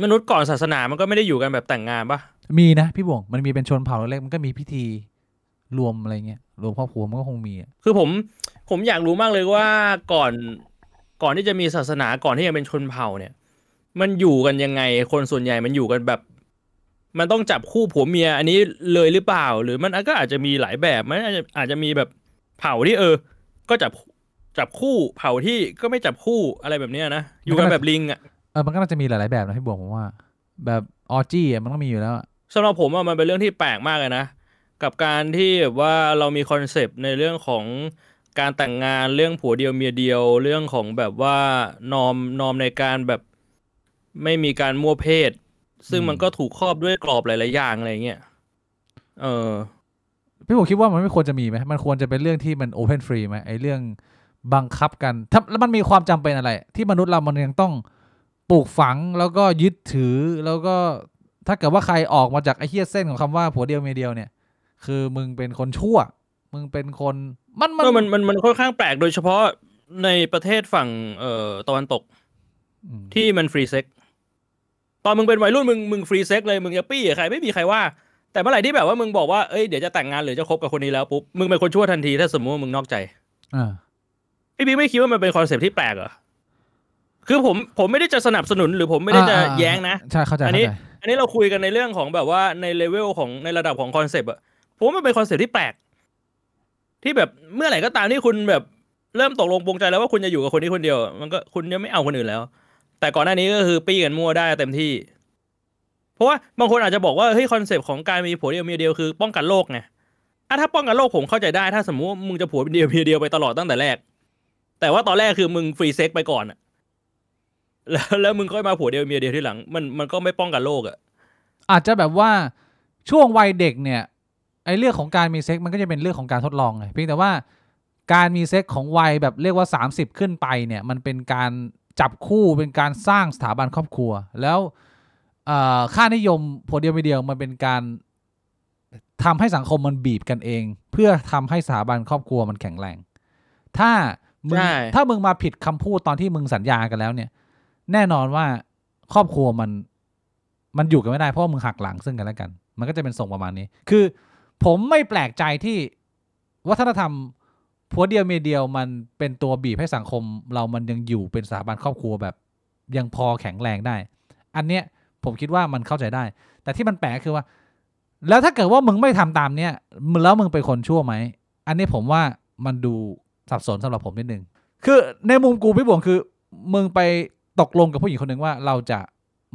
มนุษย์ก่อนศาสนามันก็ไม่ได้อยู่กันแบบแต่งงานป่ะ
มีนะพี่บวงมันมีเป็นชนเผ่าเล็กมันก็มีพิธีรวมอะไรเงี้ยรวมครอบครัวมันก็คงมี
คือผมอยากรู้มากเลยว่าก่อนที่จะมีศาสนาก่อนที่จะเป็นชนเผ่าเนี่ยมันอยู่กันยังไงคนส่วนใหญ่มันอยู่กันแบบมันต้องจับคู่ผัวเมียอันนี้เลยหรือเปล่าหรือมันก็อาจจะมีหลายแบบมันอาจจะมีแบบเผ่าที่ก็จับคู่เผ่าที่ก็ไม่จับคู่อะไรแบบนี้นะอยู่กันแบบลิงอ่ะ
มันก็น่าจะมีหลายๆแบบนะพี่บวงผมว่า แบบออจี้มันต้องมีอยู่แล้ว
สำหรับผมมันเป็นเรื่องที่แปลกมากเลยนะกับการที่แบบว่าเรามีคอนเซปต์ในเรื่องของการแต่งงานเรื่องผัวเดียวเมียเดียวเรื่องของแบบว่านอมในการแบบไม่มีการมั่วเพศซึ่งมันก็ถูกครอบด้วยกรอบหลายๆอย่างอะไรเงี้ย
พี่ผมคิดว่ามันไม่ควรจะมีไหมมันควรจะเป็นเรื่องที่มันโอเพนฟรีไหมไอ้เรื่องบังคับกันถ้าแล้วมันมีความจำเป็นอะไรที่มนุษย์เรามันยังต้องปลูกฝังแล้วก็ยึดถือแล้วก็ถ้าเกิดว่าใครออกมาจากไอ้เหี้ยเส้นของคำว่าผัวเดียวเมียเดียวเนี่ยคือมึงเป็นคนชั่วมึงเป็นคน
มันค่อนข้างแปลกโดยเฉพาะในประเทศฝั่งตะวันตกที่มันฟรีเซ็กตอนมึงเป็นวัยรุ่นมึงฟรีเซ็กเลยมึงจะปี้ใครไม่มีใครว่าแต่เมื่อไหร่ที่แบบว่ามึงบอกว่าเอ้ยเดี๋ยวจะแต่งงานหรือจะคบกับคนนี้แล้วปุ๊บมึงเป็นคนชั่วทันทีถ้าสมมติว่ามึงนอกใจพี่บิ๊กไม่คิดว่ามันเป็นคอนเซ็ปต์ที่แปลกเหรอคือผมไม่ได้จะสนับสนุนหรือผมไม่ได้จะแย้งนะ
ใช่เข้าใจ
อันนี้เราคุยกันในเรื่องของแบบว่าในเลเวลของในระดับของคอนเซ็ปต์อะผมว่ามันเป็นคอนเซ็ปต์ที่แปลกที่แบบเมื่อไหร่ก็ตามที่คุณแบบเริ่มตกลงปรงใจแล้วว่าคุณจะอยู่กับคนนี้คนเดียวมันก็คุณยังไม่เอาคนอื่นแล้วแต่ก่อนหน้านี้ก็คือปี้กันมั่วได้เต็มที่เพราะว่าบางคนอาจจะบอกว่าเฮ้ยคอนเซปต์ของการมีผัวเดียวเมียเดียวคือป้องกันโรคไงถ้าป้องกันโรคผมเข้าใจได้ถ้าสมมติว่ามึงจะผัวเดียวเมียเดียวไปตลอดตั้งแต่แรกแต่ว่าตอนแรกคือมึงฟรีเซ็กไปก่อนอะแล้วมึงค่อยมาผัวเดียวเมียเดียวที่หลังมันก็ไม่ป้องกันโรคอะ
อาจจะแบบว่าช่วงวัยเด็กเนี่ยไอ้เรื่องของการมีเซ็กมันก็จะเป็นเรื่องของการทดลองไงเพียงแต่ว่าการมีเซ็กของวัยแบบเรียกว่า30ขึ้นไปเนี่ยมันเป็นการจับคู่เป็นการสร้างสถาบันครอบครัวแล้วค่านิยมผัวเดียวเมียเดียวมันเป็นการทำให้สังคมมันบีบกันเองเพื่อทำให้สถาบันครอบครัวมันแข็งแรงถ้ามึงมาผิดคำพูดตอนที่มึงสัญญากันแล้วเนี่ยแน่นอนว่าครอบครัวมันอยู่กันไม่ได้เพราะมึงหักหลังซึ่งกันและกันมันก็จะเป็นส่งประมาณนี้คือผมไม่แปลกใจที่วัฒนธรรมผัวเดียวเมียเดียวมันเป็นตัวบีบให้สังคมเรามันยังอยู่เป็นสถาบันครอบครัวแบบยังพอแข็งแรงได้อันเนี้ยผมคิดว่ามันเข้าใจได้แต่ที่มันแปลกคือว่าแล้วถ้าเกิดว่ามึงไม่ทำตามเนี้ยแล้วมึงเป็นคนชั่วไหมอันนี้ผมว่ามันดูสับสนสำหรับผมนิดนึงคือในมุมกูพี่บวงคือมึงไปตกลงกับผู้หญิงคนหนึ่งว่าเราจะ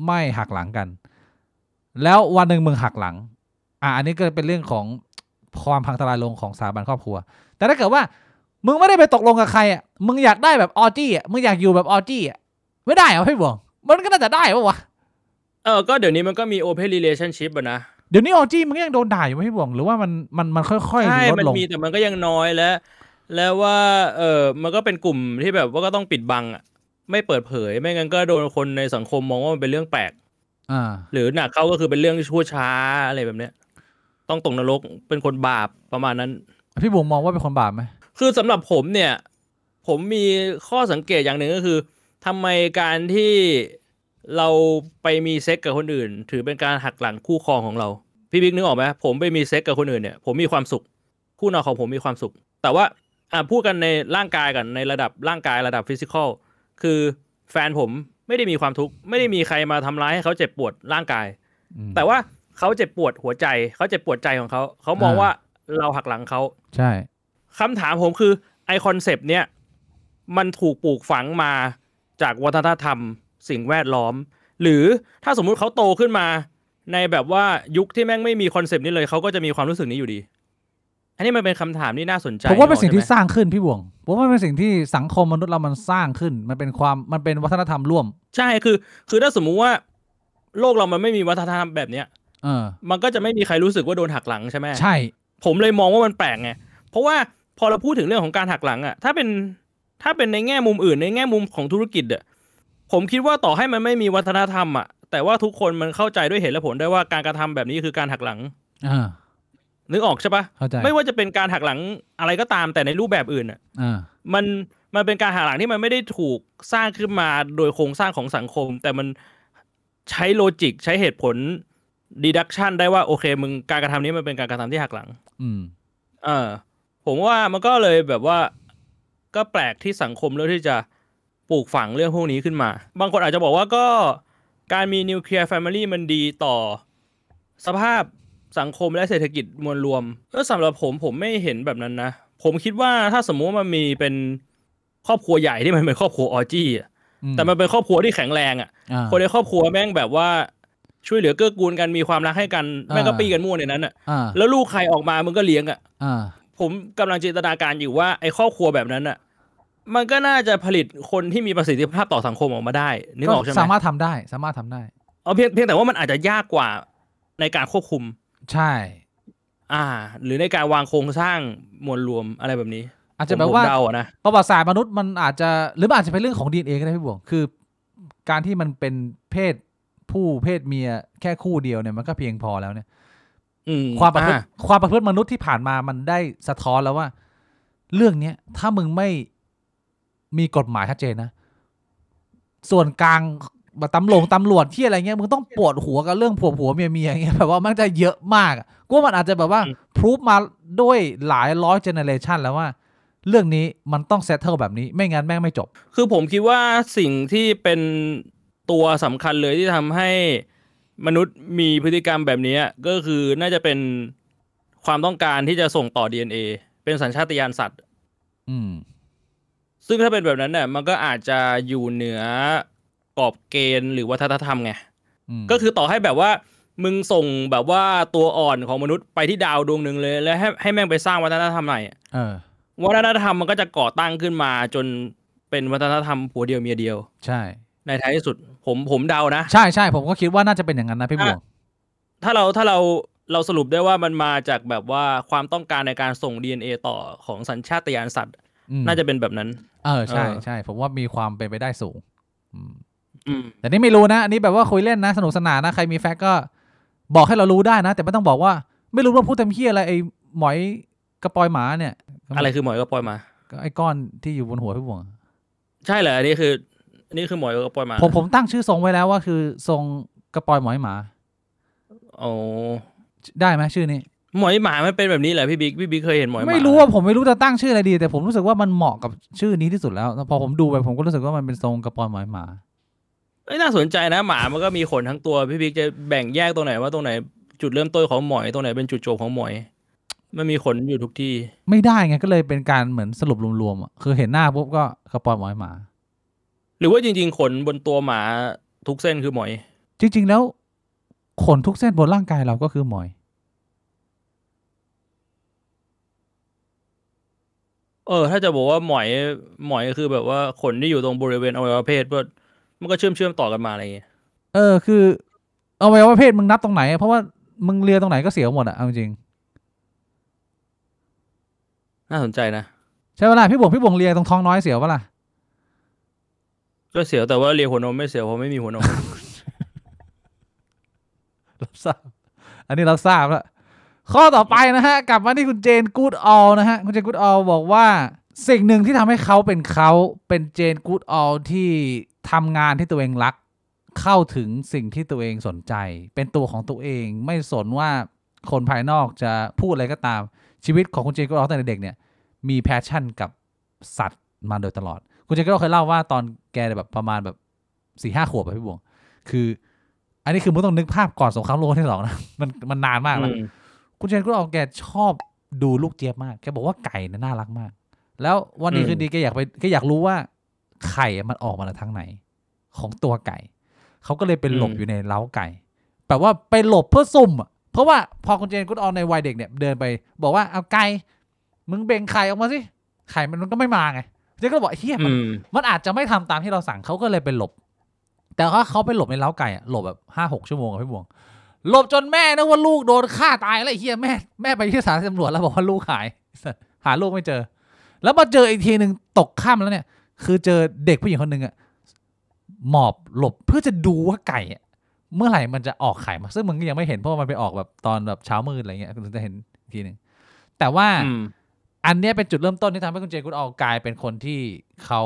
ไม่หักหลังกันแล้ววันหนึ่งมึงหักหลังอันนี้ก็เป็นเรื่องของความพังทลายลงของสถาบันครอบครัวแต่ถ้าเกิดว่ามึงไม่ได้ไปตกลงกับใครมึงอยากได้แบบออจี้มึงอยากอยู่แบบออจี้ไม่ได้เหรอพี่บวงมันก็น่าจะได้ปะวะ
ก็เดี๋ยวนี้มันก็มี open relationship อ่ะนะ
เดี๋ยวนี้ออจี้มันก็ยังโดนด่าอยู่ไหมพี่บวงหรือว่ามันค่อยๆลดลง
ใช่มันมีแต่มันก็ยังน้อยแล้วว่ามันก็เป็นกลุ่มที่แบบว่าก็ต้องปิดบังอ่ะไม่เปิดเผยไม่งั้นก็โดนคนในสังคมมองว่ามันเป็นเรื่องแปลกหรือหนักเขาก็คือเป็นเรื่องชั่วช้าอะไรแบบเนี้ยต้องตกนรกเป็นคนบาปประมาณนั้น
พี่บวงมองว่าเป็นคนบาปไหม
คือสำหรับผมเนี่ยผมมีข้อสังเกตอย่างหนึ่งก็คือทำไมการที่เราไปมีเซ็กกับคนอื่นถือเป็นการหักหลังคู่ครองของเราพี่บิ๊กนึกออกไหมผมไปมีเซ็กกับคนอื่นเนี่ยผมมีความสุขคู่นอนของผมมีความสุขแต่ว่าพูดกันในร่างกายกันในระดับร่างกายระดับฟิสิกอลคือแฟนผมไม่ได้มีความทุกข์ไม่ได้มีใครมาทำร้ายให้เขาเจ็บปวดร่างกายแต่ว่าเขาเจ็บปวดหัวใจเขาเจ็บปวดใจของเขามองว่าเราหักหลังเขา
ใช่
คำถามผมคือไอคอนเซปต์เนี้ยมันถูกปลูกฝังมาจากวัฒนธรรมสิ่งแวดล้อมหรือถ้าสมมุติเขาโตขึ้นมาในแบบว่ายุคที่แม่งไม่มีคอนเซปต์นี้เลยเขาก็จะมีความรู้สึกนี้อยู่ดีอันนี้มันเป็นคำถามที่น่าสนใจ
ผมว่าเป็นสิ่งที่สร้างขึ้นพี่บวงผมว่าเป็นสิ่งที่สังคมมนุษย์เรามันสร้างขึ้นมันเป็นวัฒนธรรมร่วม
ใช่คือถ้าสมมุติว่าโลกเรามันไม่มีวัฒนธรรมแบบเนี้ยมันก็จะไม่มีใครรู้สึกว่าโดนหักหลังใช่ไหม
ใช่
ผมเลยมองว่ามันแปลกไงเพราะว่าพอเราพูดถึงเรื่องของการหักหลังอ่ะถ้าเป็นในแง่มุมอื่นในแง่มุมของธุรกิจอ่ะผมคิดว่าต่อให้มันไม่มีวัฒนธรรมอ่ะแต่ว่าทุกคนมันเข้าใจด้วยเหตุและผลได้ว่าการกระทำแบบนี้คือการหักหลังนึกออกใช่ปะไม่ว่าจะเป็นการหักหลังอะไรก็ตามแต่ในรูปแบบอื่นอ่ะมันเป็นการหักหลังที่มันไม่ได้ถูกสร้างขึ้นมาโดยโครงสร้างของสังคมแต่มันใช้โลจิกใช้เหตุผลdeduction ได้ว่าโอเคมึงการกระทำนี้มันเป็นการกระทำที่หักหลังผมว่ามันก็เลยแบบว่าก็แปลกที่สังคมเลือกที่จะปลูกฝังเรื่องพวกนี้ขึ้นมาบางคนอาจจะบอกว่าก็การมีนิวเคลียร์แฟมิลี่มันดีต่อสภาพสังคมและเศรษฐกิจมวลรวมสำหรับผมไม่เห็นแบบนั้นนะผมคิดว่าถ้าสมมติว่ามันมีเป็นครอบครัวใหญ่ที่มันเป็นครอบครัวออจี้แต่มันเป็นครอบครัวที่แข็งแรงคนในครอบครัวแม่งแบบว่า ช่วยเหลือเกื้อกูลกันมีความรักให้กันแม่งก็ปี้กันมั่วในนั้นอ่ะแล้วลูกใครออกมามึงก็เลี้ยงอ่ะผมกำลังจินตนาการอยู่ว่าไอ้ครอบครัวแบบนั้นอ่ะมันก็น่าจะผลิตคนที่มีประสิทธิภาพต่อสังคมออกมาได้นึกออกใช่ไหม
สามารถทำได้
เอาเพียงแต่ว่ามันอาจจะยากกว่าในการควบคุม
ใช่
หรือในการวางโครงสร้างมวลรวมอะไรแบบนี้
อาจจะแบบว่า
เดานะ
ประวัติศาสตร์มนุษย์มันอาจจะหรืออาจจะเป็นเรื่องของ DNA ก็ได้พี่บวงคือการที่มันเป็นเพศผู้เพศเมียแค่คู่เดียวเนี่ยมันก็เพียงพอแล้วเนี่ยความประพฤติมนุษย์ที่ผ่านมามันได้สะท้อนแล้วว่าเรื่องนี้ถ้ามึงไม่มีกฎหมายชัดเจนนะส่วนกลางตำรวจที่อะไรเงี้ยมึงต้องปวดหัวกับเรื่องผัวเมียอย่างเงี้ยแบบว่ามันจะเยอะมากกูว่ามันอาจจะแบบว่าพรูฟมาด้วยหลายร้อยเจเนเรชันแล้วว่าเรื่องนี้มันต้องเซตเทิลแบบนี้ไม่งั้นแม่งไม่จบ
คือผมคิดว่าสิ่งที่เป็นตัวสำคัญเลยที่ทำให้มนุษย์มีพฤติกรรมแบบนี้ก็คือน่าจะเป็นความต้องการที่จะส่งต่อ DNA เป็นสัญชาตญาณสัตว์ซึ่งถ้าเป็นแบบนั้นเนี่ยมันก็อาจจะอยู่เหนือกรอบเกณฑ์หรือวัฒนธรรมไงก็คือต่อให้แบบว่ามึงส่งแบบว่าตัวอ่อนของมนุษย์ไปที่ดาวดวงหนึ่งเลยแล้วให้แม่งไปสร้างวัฒนธรรมใหม่วัฒนธรรมมันก็จะก่อตั้งขึ้นมาจนเป็นวัฒนธรรมผัวเดียวเมียเดียว
ใช่
ในท้ายที่สุดผมเดานะ
ใช่ผมก็คิดว่าน่าจะเป็นอย่างนั้นนะพี่บวง
ถ้าเราสรุปได้ว่ามันมาจากแบบว่าความต้องการในการส่ง DNA ต่อของสัญชาตญาณสัตว์น่าจะเป็นแบบนั้น
ใช่ผมว่ามีความเป็นไปได้สูงแต่นี่ไม่รู้นะอันนี้แบบว่าคุยเล่นนะสนุกสนานนะใครมีแฟกก็บอกให้เรารู้ได้นะแต่ไม่ต้องบอกว่าไม่รู้ว่าพูดทำเหี้ยอะไรไอ้หมอยกระปอยหมาเนี่ย
อะไรคือหมอยกระปอยหมา
ก็ไอ้ก้อนที่อยู่บนหัวพี่บวง
ใช่เหรออันนี้คือหมอยกระปอยหมา
ผมตั้งชื่อทรงไว้แล้วว่าคือทรงกระปอยหมอยหมา
โอ้
ได้ไหมชื่อนี้
หมอยหมามันเป็นแบบนี้แหละพี่บิ๊กเคยเห็นหมอยหมา
ไม่รู้ว่าผมไม่รู้จะตั้งชื่ออะไรดีแต่ผมรู้สึกว่ามันเหมาะกับชื่อนี้ที่สุดแล้วพอผมดูไปผมก็รู้สึกว่ามันเป็นทรงกระปอยหมอยหมา
น่าสนใจนะหมามันก็มีขนทั้งตัวพี่บิ๊กจะแบ่งแยกตรงไหนว่าตรงไหนจุดเริ่มต้นของหมอยตรงไหนเป็นจุดจบของหมอยมันมีขนอยู่ทุกที่
ไม่ได้ไงก็เลยเป็นการเหมือนสรุปรวมๆคือเห็นหน้าปุ๊บก็กระปอยหมอยหมา
หรือว่าจริงๆขนบนตัวหมาทุกเส้นคือหมอย
จริงๆแล้วขนทุกเส้นบนร่างกายเราก็คือหมอย
ถ้าจะบอกว่าหมอยคือแบบว่าขนที่อยู่ตรงบริเวณอวัยวะเพศมันก็เชื่อมต่อกันมาอะไรอย่างเงี้ย
คืออวัยวะเพศมึงนับตรงไหนเพราะว่ามึงเลียตรงไหนก็เสียวหมดอะเอาจริง
น่าสนใจนะ
ใช่เวลาพี่บวงเลียตรงท้องน้อยเสียวปะล่ะ
ก็เสียวแต่ว่าเลียหัวนมไม่เสียวเพราะไม่มีหัวนม
รับทราบอันนี้รับทราบแล้วข้อต่อไปนะฮะกลับมาที่คุณเจนกูดออลนะฮะคุณเจนกูดออลบอกว่าสิ่งหนึ่งที่ทำให้เขาเป็นเจนกูดออลที่ทำงานที่ตัวเองรักเข้าถึงสิ่งที่ตัวเองสนใจเป็นตัวของตัวเองไม่สนว่าคนภายนอกจะพูดอะไรก็ตามชีวิตของคุณเจนกูดออลตั้งแต่เด็กเนี่ยมีแพชชั่นกับสัตว์มาโดยตลอดคุณเจนกูดออลเคยเล่าว่าตอนแกแบบประมาณแบบ4-5 ขวบพี่บวงคืออันนี้คือมึงต้องนึกภาพก่อนสงครามโลกที่2นะมันนานมากแล้วคุณเจนก็เอาแกชอบดูลูกเจี๊ยบมากแกบอกว่าไก่น่ารักมากแล้ววันนี้คืนดีแกอยากรู้ว่าไข่มันออกมาทางไหนของตัวไก่เขาก็เลยเป็นหลบอยู่ในเล้าไก่แปลว่าไปหลบเพื่อซุ่มอ่ะเพราะว่าพอคุณเจนก็เอาในวัยเด็กเนี่ยเดินไปบอกว่าเอาไก่มึงเบ่งไข่ออกมาสิไข่มันก็ไม่มาไงเจนก็บอกเฮียมันอาจจะไม่ทำตามที่เราสั่งเขาก็เลยไปหลบแต่เขาไปหลบในเล้าไก่หลบแบบ5-6 ชั่วโมงพี่บวงหลบจนแม่นึกว่าลูกโดนฆ่าตายแล้วไอ้เหี้ยแม่ไปที่สถานีตำรวจแล้วบอกว่าลูกหาลูกไม่เจอแล้วมาเจออีกทีนึงตกค่ำแล้วเนี่ยคือเจอเด็กผู้หญิงคนนึงอะหมอบหลบเพื่อจะดูว่าไก่เมื่อไหร่มันจะออกไข่มาซึ่งมึงก็ยังไม่เห็นเพราะมันไปออกแบบตอนแบบเช้ามืดอะไรเงี้ยคุณจะเห็นอีกทีนึงแต่ว่าอันนี้เป็นจุดเริ่มต้นที่ทำให้คุณเจคุณเอากลายเป็นคนที่เขา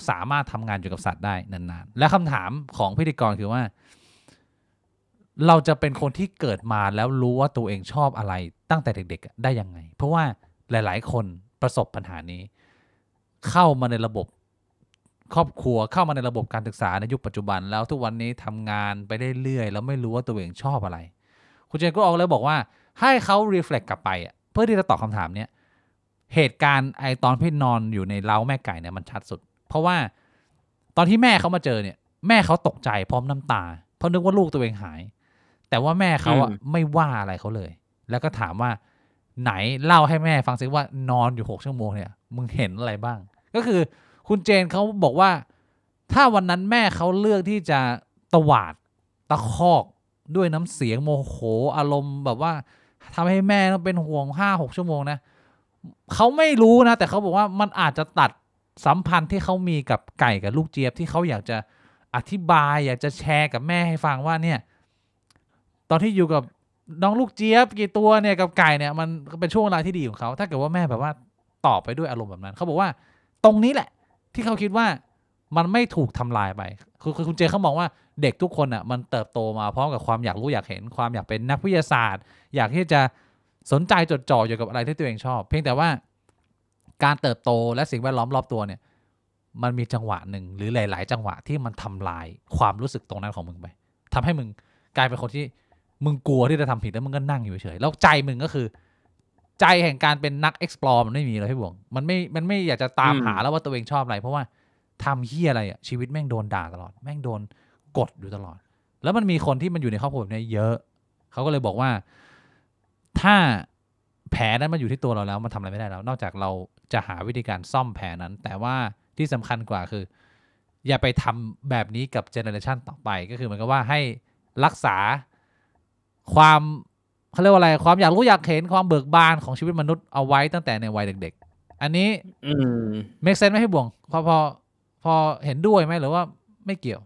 สามารถทำงานอยู่กับสัตว์ได้นานๆและคำถามของพิธีกรคือว่าเราจะเป็นคนที่เกิดมาแล้วรู้ว่าตัวเองชอบอะไรตั้งแต่เด็กๆได้ยังไงเพราะว่าหลายๆคนประสบปัญหานี้เข้ามาในระบบครอบครัวเข้ามาในระบบการศึกษาในยุคปัจจุบันแล้วทุกวันนี้ทำงานไปได้เรื่อยแล้วไม่รู้ว่าตัวเองชอบอะไรคุณเจนก็ออกเลยบอกว่าให้เขา reflect กลับไปเพื่อที่จะตอบคำถามนี้เหตุการณ์ตอนพี่นอนอยู่ในเล้าแม่ไก่เนี่ยมันชัดสุดเพราะว่าตอนที่แม่เขามาเจอเนี่ยแม่เขาตกใจพร้อมน้ำตา เพราะนึกว่าลูกตัวเองหายแต่ว่าแม่เขาอะไม่ว่าอะไรเขาเลยแล้วก็ถามว่าไหนเล่าให้แม่ฟังซิว่านอนอยู่6 ชั่วโมงเนี่ยมึงเห็นอะไรบ้างก็คือคุณเจนเขาบอกว่าถ้าวันนั้นแม่เขาเลือกที่จะตวาดตะคอกด้วยน้ำเสียงโมโหอารมณ์แบบว่าทำให้แม่ต้องเป็นห่วง5-6 ชั่วโมงนะเขาไม่รู้นะแต่เขาบอกว่ามันอาจจะตัดสัมพันธ์ที่เขามีกับไก่กับลูกเจี๊ยบที่เขาอยากจะอธิบายอยากจะแชร์กับแม่ให้ฟังว่าเนี่ยตอนที่อยู่กับน้องลูกเจี๊ยบกี่ตัวเนี่ยกับไก่เนี่ยมันเป็นช่วงเวลาที่ดีของเขาถ้าเกิดว่าแม่แบบว่าตอบไปด้วยอารมณ์แบบนั้นเขาบอกว่าตรงนี้แหละที่เขาคิดว่ามันไม่ถูกทำลายไปคือคุณเจเขามองว่าเด็กทุกคนอ่ะมันเติบโตมาพร้อมกับความอยากรู้อยากเห็นความอยากเป็นนักวิทยาศาสตร์อยากที่จะสนใจจดจ่ออยู่กับอะไรที่ตัวเองชอบเพียงแต่ว่าการเติบโตและสิ่งแวดล้อมรอบตัวเนี่ยมันมีจังหวะหนึ่งหรือหลายๆจังหวะที่มันทำลายความรู้สึกตรงนั้นของมึงไปทำให้มึงกลายเป็นคนที่มึงกลัวที่จะทำผิดแล้วมึงก็นั่งอยู่เฉยแล้วใจมึงก็คือใจแห่งการเป็นนัก explore มันไม่มีเลยพี่บวงมันไม่อยากจะตามหาแล้วว่าตัวเองชอบอะไรเพราะว่าทำเหี้ยอะไรอ่ะชีวิตแม่งโดนด่าตลอดแม่งโดนกดอยู่ตลอดแล้วมันมีคนที่มันอยู่ในครอบครัวแบบนี้เยอะเขาก็เลยบอกว่าถ้าแผลนั้นมันอยู่ที่ตัวเราแล้วมันทำอะไรไม่ได้แล้วนอกจากเราจะหาวิธีการซ่อมแผลนั้นแต่ว่าที่สำคัญกว่าคืออย่าไปทำแบบนี้กับเจเนอเรชันต่อไปก็คือเหมือนกับว่าให้รักษาความเขาเรียกว่าอะไรความอยากรู้อยากเห็นความเบิกบานของชีวิตมนุษย์เอาไว้ตั้งแต่ในวัยเด็กๆอันนี้make sense ไหมพี่บวงพอเห็นด้วยไหมหรือว่าไม่เกี่ยว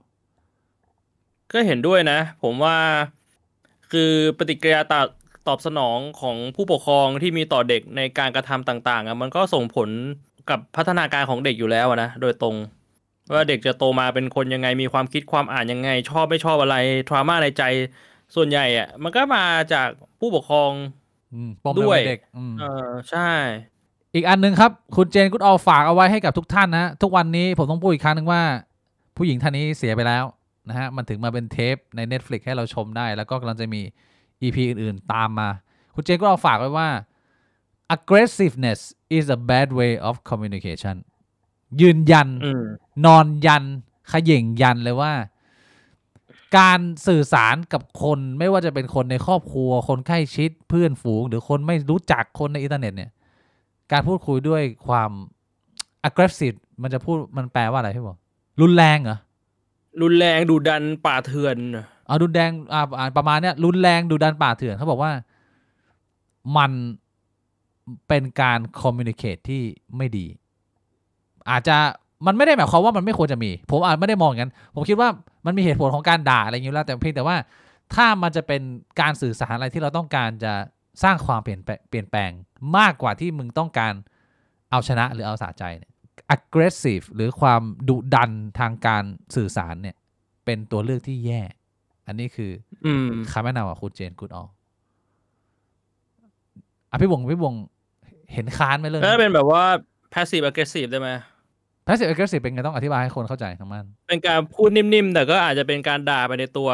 ก็เห็นด้วยนะผมว่าคือปฏิกิริยาตอบสนองของผู้ปกครองที่มีต่อเด็กในการกระทำต่างๆมันก็ส่งผลกับพัฒนาการของเด็กอยู่แล้วนะโดยตรงว่าเด็กจะโตมาเป็นคนยังไงมีความคิดความอ่านยังไงชอบไม่ชอบอะไรทรามาในใจส่วนใหญ่อะมันก็มาจากผู้ปกครอง
ด้วยเด็ก
ใช่
อีกอันนึงครับคุณเจนกุดออลฝากเอาไว้ให้กับทุกท่านนะทุกวันนี้ผมต้องพูดอีกครั้งนึงว่าผู้หญิงท่านนี้เสียไปแล้วนะฮะมันถึงมาเป็นเทปใน Netflix ให้เราชมได้แล้วก็กำลังจะมี EP อื่นๆตามมาคุณเจนกุดออลฝากไว้ว่า aggressiveness is a bad way of communication ยืนยันนอนยันเขย่งยันเลยว่าการสื่อสารกับคนไม่ว่าจะเป็นคนในครอบครัวคนใกล้ชิดเพื่อนฝูงหรือคนไม่รู้จักคนในอินเทอร์เน็ตเนี่ยการพูดคุยด้วยความ aggressive มันแปลว่าอะไรพี่บอกรุนแรงเหรอ
รุนแรงดุดันป่าเถื่อน
รุนแรงประมาณเนี้ยรุนแรงดุดันป่าเถื่อนเขาบอกว่ามันเป็นการ communicate ที่ไม่ดีอาจจะมันไม่ได้หมายความว่ามันไม่ควรจะมีผมอาจไม่ได้มองอย่างนั้นผมคิดว่ามันมีเหตุผลของการด่าอะไรอย่างนี้แล้วแต่เพียงแต่ว่าถ้ามันจะเป็นการสื่อสารอะไรที่เราต้องการจะสร้างความเปลี่ยนแปลงมากกว่าที่มึงต้องการเอาชนะหรือเอาสะใจเนี่ย aggressive หรือความดุดันทางการสื่อสารเนี่ยเป็นตัวเลือกที่แย่อันนี้คือคำแนะนำของคุณเจนกูดออลพี่วงเห็นค้านไหมเรื่องนี้
เป็นแบบว่า passive aggressive ได้ไหม
passive aggressive เป็นไงต้องอธิบายให้คนเข้าใจทั้งมัน
เป็นการพูดนิ่มๆแต่ก็อาจจะเป็นการด่าไปในตัว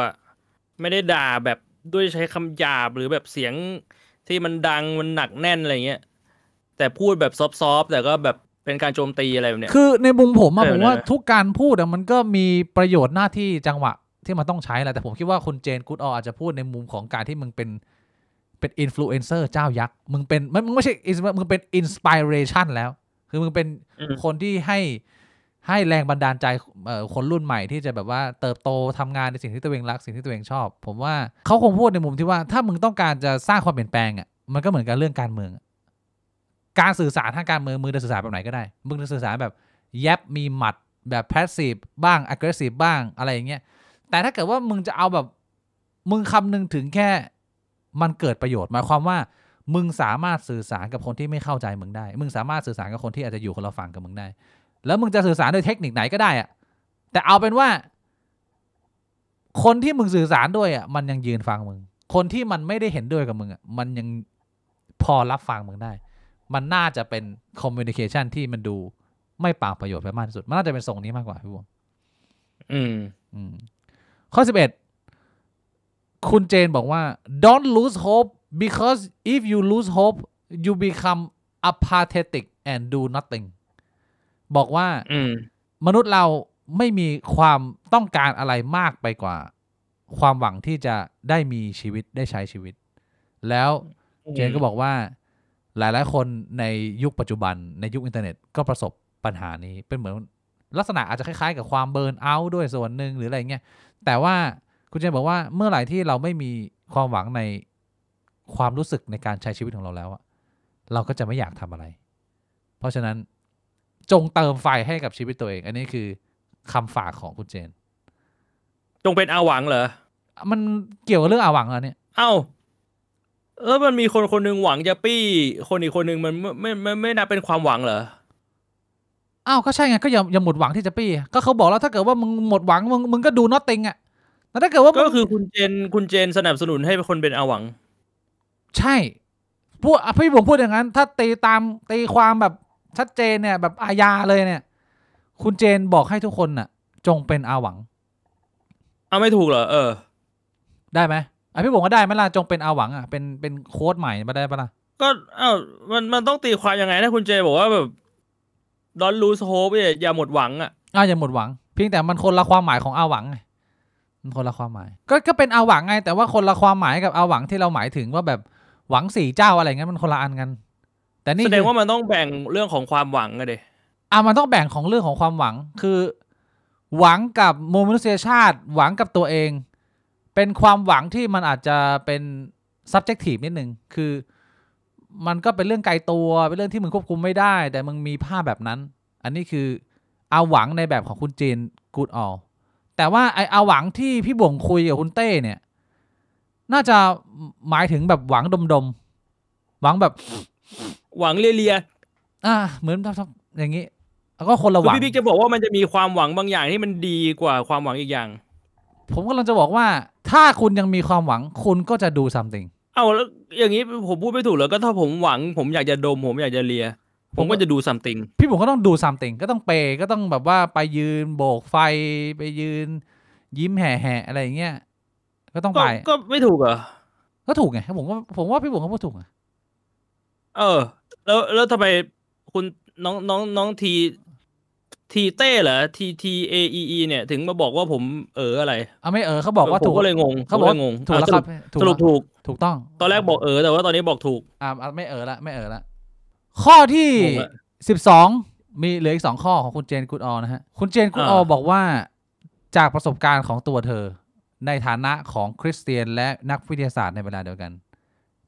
ไม่ได้ด่าแบบด้วยใช้คำหยาบหรือแบบเสียงที่มันดังมันหนักแน่นอะไรเงี้ยแต่พูดแบบซอฟๆแต่ก็แบบเป็นการโจมตีอะไรแบบเนี้ย
คือในมุมผมว่าทุกการพูดมันก็มีประโยชน์หน้าที่จังหวะที่มันต้องใช้แหละแต่ผมคิดว่าคุณเจนกูดอออาจจะพูดในมุมของการที่มึงเป็นอินฟลูเอนเซอร์เจ้ายักษ์มึงไม่ใช่มึงเป็นอินสปิเรชันแล้วคือมึงเป็นคนที่ให้แรงบันดาลใจคนรุ่นใหม่ที่จะแบบว่าเติบโตทำงานในสิ่งที่ตัวเองรักสิ่งที่ตัวเองชอบผมว่าเขาคงพูดในมุมที่ว่าถ้ามึงต้องการจะสร้างความเปลี่ยนแปลงมันก็เหมือนกับเรื่องการเมืองการสื่อสารทางการเมืองมึงจะสื่อสารแบบไหนก็ได้มึงจะสื่อสารแบบแยบมีหมัดแบบแพสซีฟบ้างแอคทีฟบ้างอะไรอย่างเงี้ยแต่ถ้าเกิดว่ามึงจะเอาแบบมึงคำนึงถึงแค่มันเกิดประโยชน์หมายความว่ามึงสามารถสื่อสารกับคนที่ไม่เข้าใจมึงได้มึงสามารถสื่อสารกับคนที่อาจจะอยู่คนละฝั่งกับมึงได้แล้วมึงจะสื่อสารด้วยเทคนิคไหนก็ได้แต่เอาเป็นว่าคนที่มึงสื่อสารด้วยมันยังยืนฟังมึงคนที่มันไม่ได้เห็นด้วยกับมึงมันยังพอรับฟังมึงได้มันน่าจะเป็นคอมมิวนิเคชันที่มันดูไม่เปล่าประโยชน์ไปมากที่สุดมันน่าจะเป็นทรงนี้มากกว่าพี่บัวข้อ11คุณเจนบอกว่า don't lose hope because if you lose hope you become apathetic and do nothing บอกว่ามนุษย์เราไม่มีความต้องการอะไรมากไปกว่า ความหวังที่จะได้มีชีวิตได้ใช้ชีวิตแล้วเจนก็บอกว่าหลายๆคนในยุคปัจจุบันในยุคอินเทอร์เน็ตก็ประสบปัญหานี้เป็นเหมือนลักษณะอาจจะคล้ายๆกับความเบิร์นเอาท์ด้วยส่วนหนึ่งหรืออะไรเงี้ยแต่ว่าคุณเจนบอกว่าเมื่อไหร่ที่เราไม่มีความหวังในความรู้สึกในการใช้ชีวิตของเราแล้วอะเราก็จะไม่อยากทำอะไรเพราะฉะนั้นจงเติมไฟให้กับชีวิตตัวเองอันนี้คือคำฝากของคุณเจน
จงเป็นอาหวังเหรอ
มันเกี่ยวกับเรื่องอาหวังเหรอเนี่ย
เอ้ามันมีคนคนหนึ่งหวังจะปี้คนอีกคนหนึ่งมันไม่นับเป็นความหวังเหรอ
อ้าวก็ใช่ไงก็อย่าหมดหวังที่จะปี้ก็เขาบอกแล้วถ้าเกิดว่ามึงหมดหวังมึงก็ดูnothingอ่ะแต่ถ้าเกิดว่า
ก็คือคุณเจนสนับสนุนให้คนเป็นอาหวัง
ใช่พี่ผมพูดอย่างนั้นถ้าตีความแบบชัดเจนเนี่ยแบบอาญาเลยเนี่ยคุณเจนบอกให้ทุกคนน่ะจงเป็นอาหวัง
เอาไม่ถูกเหรอ
ได้ไหมพี่ผมก็ได้ไหมล่ะจงเป็นอาหวังอ่ะเป็นโค้ดใหม่มาได้ปะล่ะ
ก็มันต้องตีความยังไงถ้าคุณเจบอกว่าแบบ don't lose hope อย่าหมดหวังอ่ะ
อย่าหมดหวังเพียงแต่มันคนละความหมายของอาหวังไงมันคนละความหมายก็เป็นอาหวังไงแต่ว่าคนละความหมายกับอาหวังที่เราหมายถึงว่าแบบหวังสี่เจ้าอะไรเงี้ยมันคนละอันกันแต่นี่
แสดงว่ามันต้องแบ่งเรื่องของความหวังอะเด
มันต้องแบ่งของเรื่องของความหวังคือหวังกับมนุษยชาติหวังกับตัวเองเป็นความหวังที่มันอาจจะเป็น subjective นิดนึงคือมันก็เป็นเรื่องไกลตัวเป็นเรื่องที่มึงควบคุมไม่ได้แต่มึงมีภาพแบบนั้นอันนี้คือเอาหวังในแบบของคุณเจนกูดออลแต่ว่าไอเอาหวังที่พี่บ่งคุยกับคุณเต้เนี่ยน่าจะหมายถึงแบบหวังดมหวังแบบ
หวังเลีย
เหมือนอย่างนี้แล้วก็คนละหวัง
พี่บิ๊กจะบอกว่ามันจะมีความหวังบางอย่างที่มันดีกว่าความหวังอีกอย่าง
ผมกำลังจะบอกว่าถ้าคุณยังมีความหวังคุณก็จะดู something
แล้วอย่างนี้ผมพูดไม่ถูกแล้วก็ถ้าผมหวังผมอยากจะดมผมอยากจะเลียผมก็จะดู something
พี่ผมก็ต้องดู something ก็ต้องเปย์ก็ต้องแบบว่าไปยืนโบกไฟไปยืนยิ้มแห่อะไรอย่างเงี้ยก็ต้องไป
ก็ไม่ถูกเหรอ
ก็ถูกไงผมว่าพี่ผมเขาพูดถูกไง
แล้วทำไมคุณน้องทีเต้เหรอTAEE เนี่ยถึงมาบอกว่าผมอะไร
ไม่เขาบอกว่าถูก
ก็เลยงง
เขาบอก
งง
ถูกแล้วครับ
สรุป
ถูกต้อง
ตอนแรกบอกแต่ว่าตอนนี้บอกถูก
ไม่ละข้อที่12มีเหลืออีก2ข้อของคุณเจนกูดออนะฮะคุณเจนกูดออบอกว่าจากประสบการณ์ของตัวเธอในฐานะของคริสเตียนและนักวิทยาศาสตร์ในเวลาเดียวกัน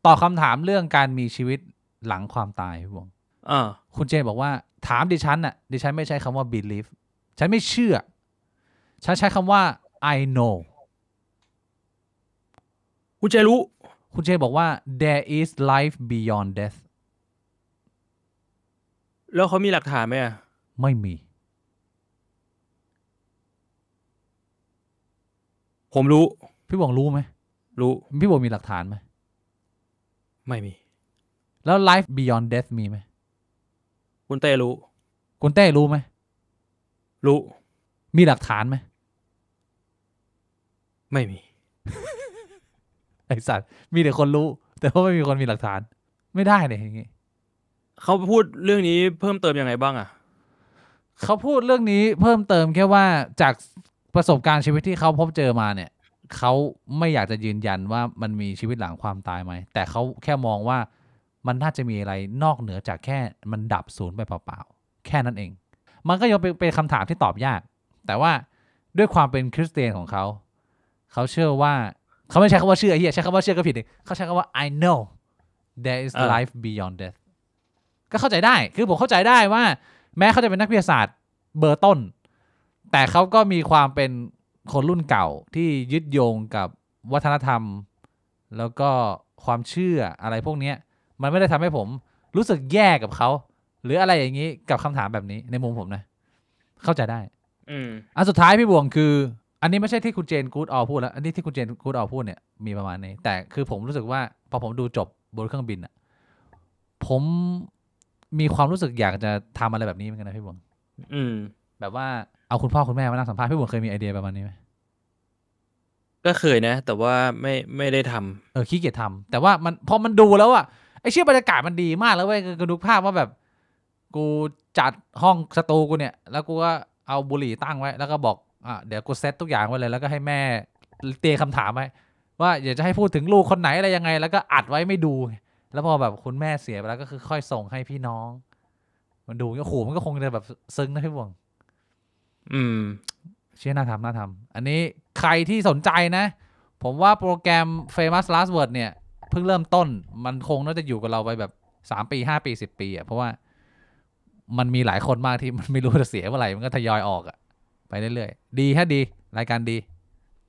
ตอบคำถามเรื่องการมีชีวิตหลังความตายพี่บงคุณเจนบอกว่าถามดิฉันไม่ใช้คำว่า believe ฉันไม่เชื่อฉันใช้คำว่า I know
คุณเจรู้
คุณเจนบอกว่า there is life beyond death
แล้วเขามีหลักฐานไหม
ไม่มี
ผมรู้
พี่บงรู้ไหม
รู้
พี่บงมีหลักฐานไหม
ไม่มี
แล้ว life beyond death มีไหม
คุณเต้รู้
คุณเต้รู้ไหม
รู้
มีหลักฐานไหม
ไม่มี
ไอสัตว์มีแต่คนรู้แต่ว่าไม่มีคนมีหลักฐานไม่ได้เลยอย่างงี้
เขาพูดเรื่องนี้เพิ่มเติมยังไงบ้าง
เขาพูดเรื่องนี้เพิ่มเติมแค่ว่าจากประสบการณ์ชีวิตที่เขาพบเจอมาเนี่ยเขาไม่อยากจะยืนยันว่ามันมีชีวิตหลังความตายไหมแต่เขาแค่มองว่ามันน่าจะมีอะไรนอกเหนือจากแค่มันดับศูนย์ไปเปล่าๆแค่นั้นเองมันก็ยังเป็นคำถามที่ตอบยากแต่ว่าด้วยความเป็นคริสเตียนของเขาเชื่อว่าเขาไม่ใช้คำว่าเชื่อใช้คำว่าเชื่อก็ผิดเขาใช้คำว่า I know there is life beyond death ก็เข้าใจได้คือผมเข้าใจได้ว่าแม้เขาจะเป็นนักวิทยาศาสตร์เบอร์ต้นแต่เขาก็มีความเป็นคนรุ่นเก่าที่ยึดโยงกับวัฒนธรรมแล้วก็ความเชื่ออะไรพวกนี้มันไม่ได้ทำให้ผมรู้สึกแย่กับเขาหรืออะไรอย่างนี้กับคำถามแบบนี้ในมุมผมนะเข้าใจได้อันสุดท้ายพี่บวงคืออันนี้ไม่ใช่ที่คุณเจนกูดออพูดแล้วอันนี้ที่คุณเจนกูดออพูดเนี่ยมีประมาณนี้แต่คือผมรู้สึกว่าพอผมดูจบบนเครื่องบินอ่ะผมมีความรู้สึกอยากจะทำอะไรแบบนี้เหมือนกันนะพี่บวงแบบว่าเอาคุณพ่อคุณแม่มานั่งสัมภาษณ์พี่บวงเคยมีไอเดียประมาณนี้ไหม
ก็เคยนะแต่ว่าไม่ได้ทำ
ขี้เกียจทำแต่ว่ามันพอมันดูแล้วอะไอเชื่อบรรยากาศมันดีมากแล้วเว้ยคือดูภาพว่าแบบกูจัดห้องสตูกูเนี่ยแล้วกูก็เอาบุหรี่ตั้งไว้แล้วก็บอกเดี๋ยวกูเซตทุกอย่างไว้เลยแล้วก็ให้แม่ เตรียมคำถามไว้ว่าอยากจะให้พูดถึงลูกคนไหนอะไรยังไง แล้วก็อัดไว้ไม่ดู แล้วพอแบบคุณแม่เสียไปแล้วก็คือค่อยส่งให้พี่น้องมันดูก็ขู่มันก็คงจะแบบซึ้งนะพี่บวงเชื่อน่าทำอันนี้ใครที่สนใจนะ ผมว่าโปรแกรม Famous Last Word เนี่ยเพิ่งเริ่มต้นมันคงน่าจะอยู่กับเราไปแบบ3 ปี 5 ปี 10 ปีอ่ะเพราะว่ามันมีหลายคนมากที่มันไม่รู้จะเสียเมื่อไหร่มันก็ทยอยออกอ่ะไปเรื่อยๆดีฮะดีรายการดี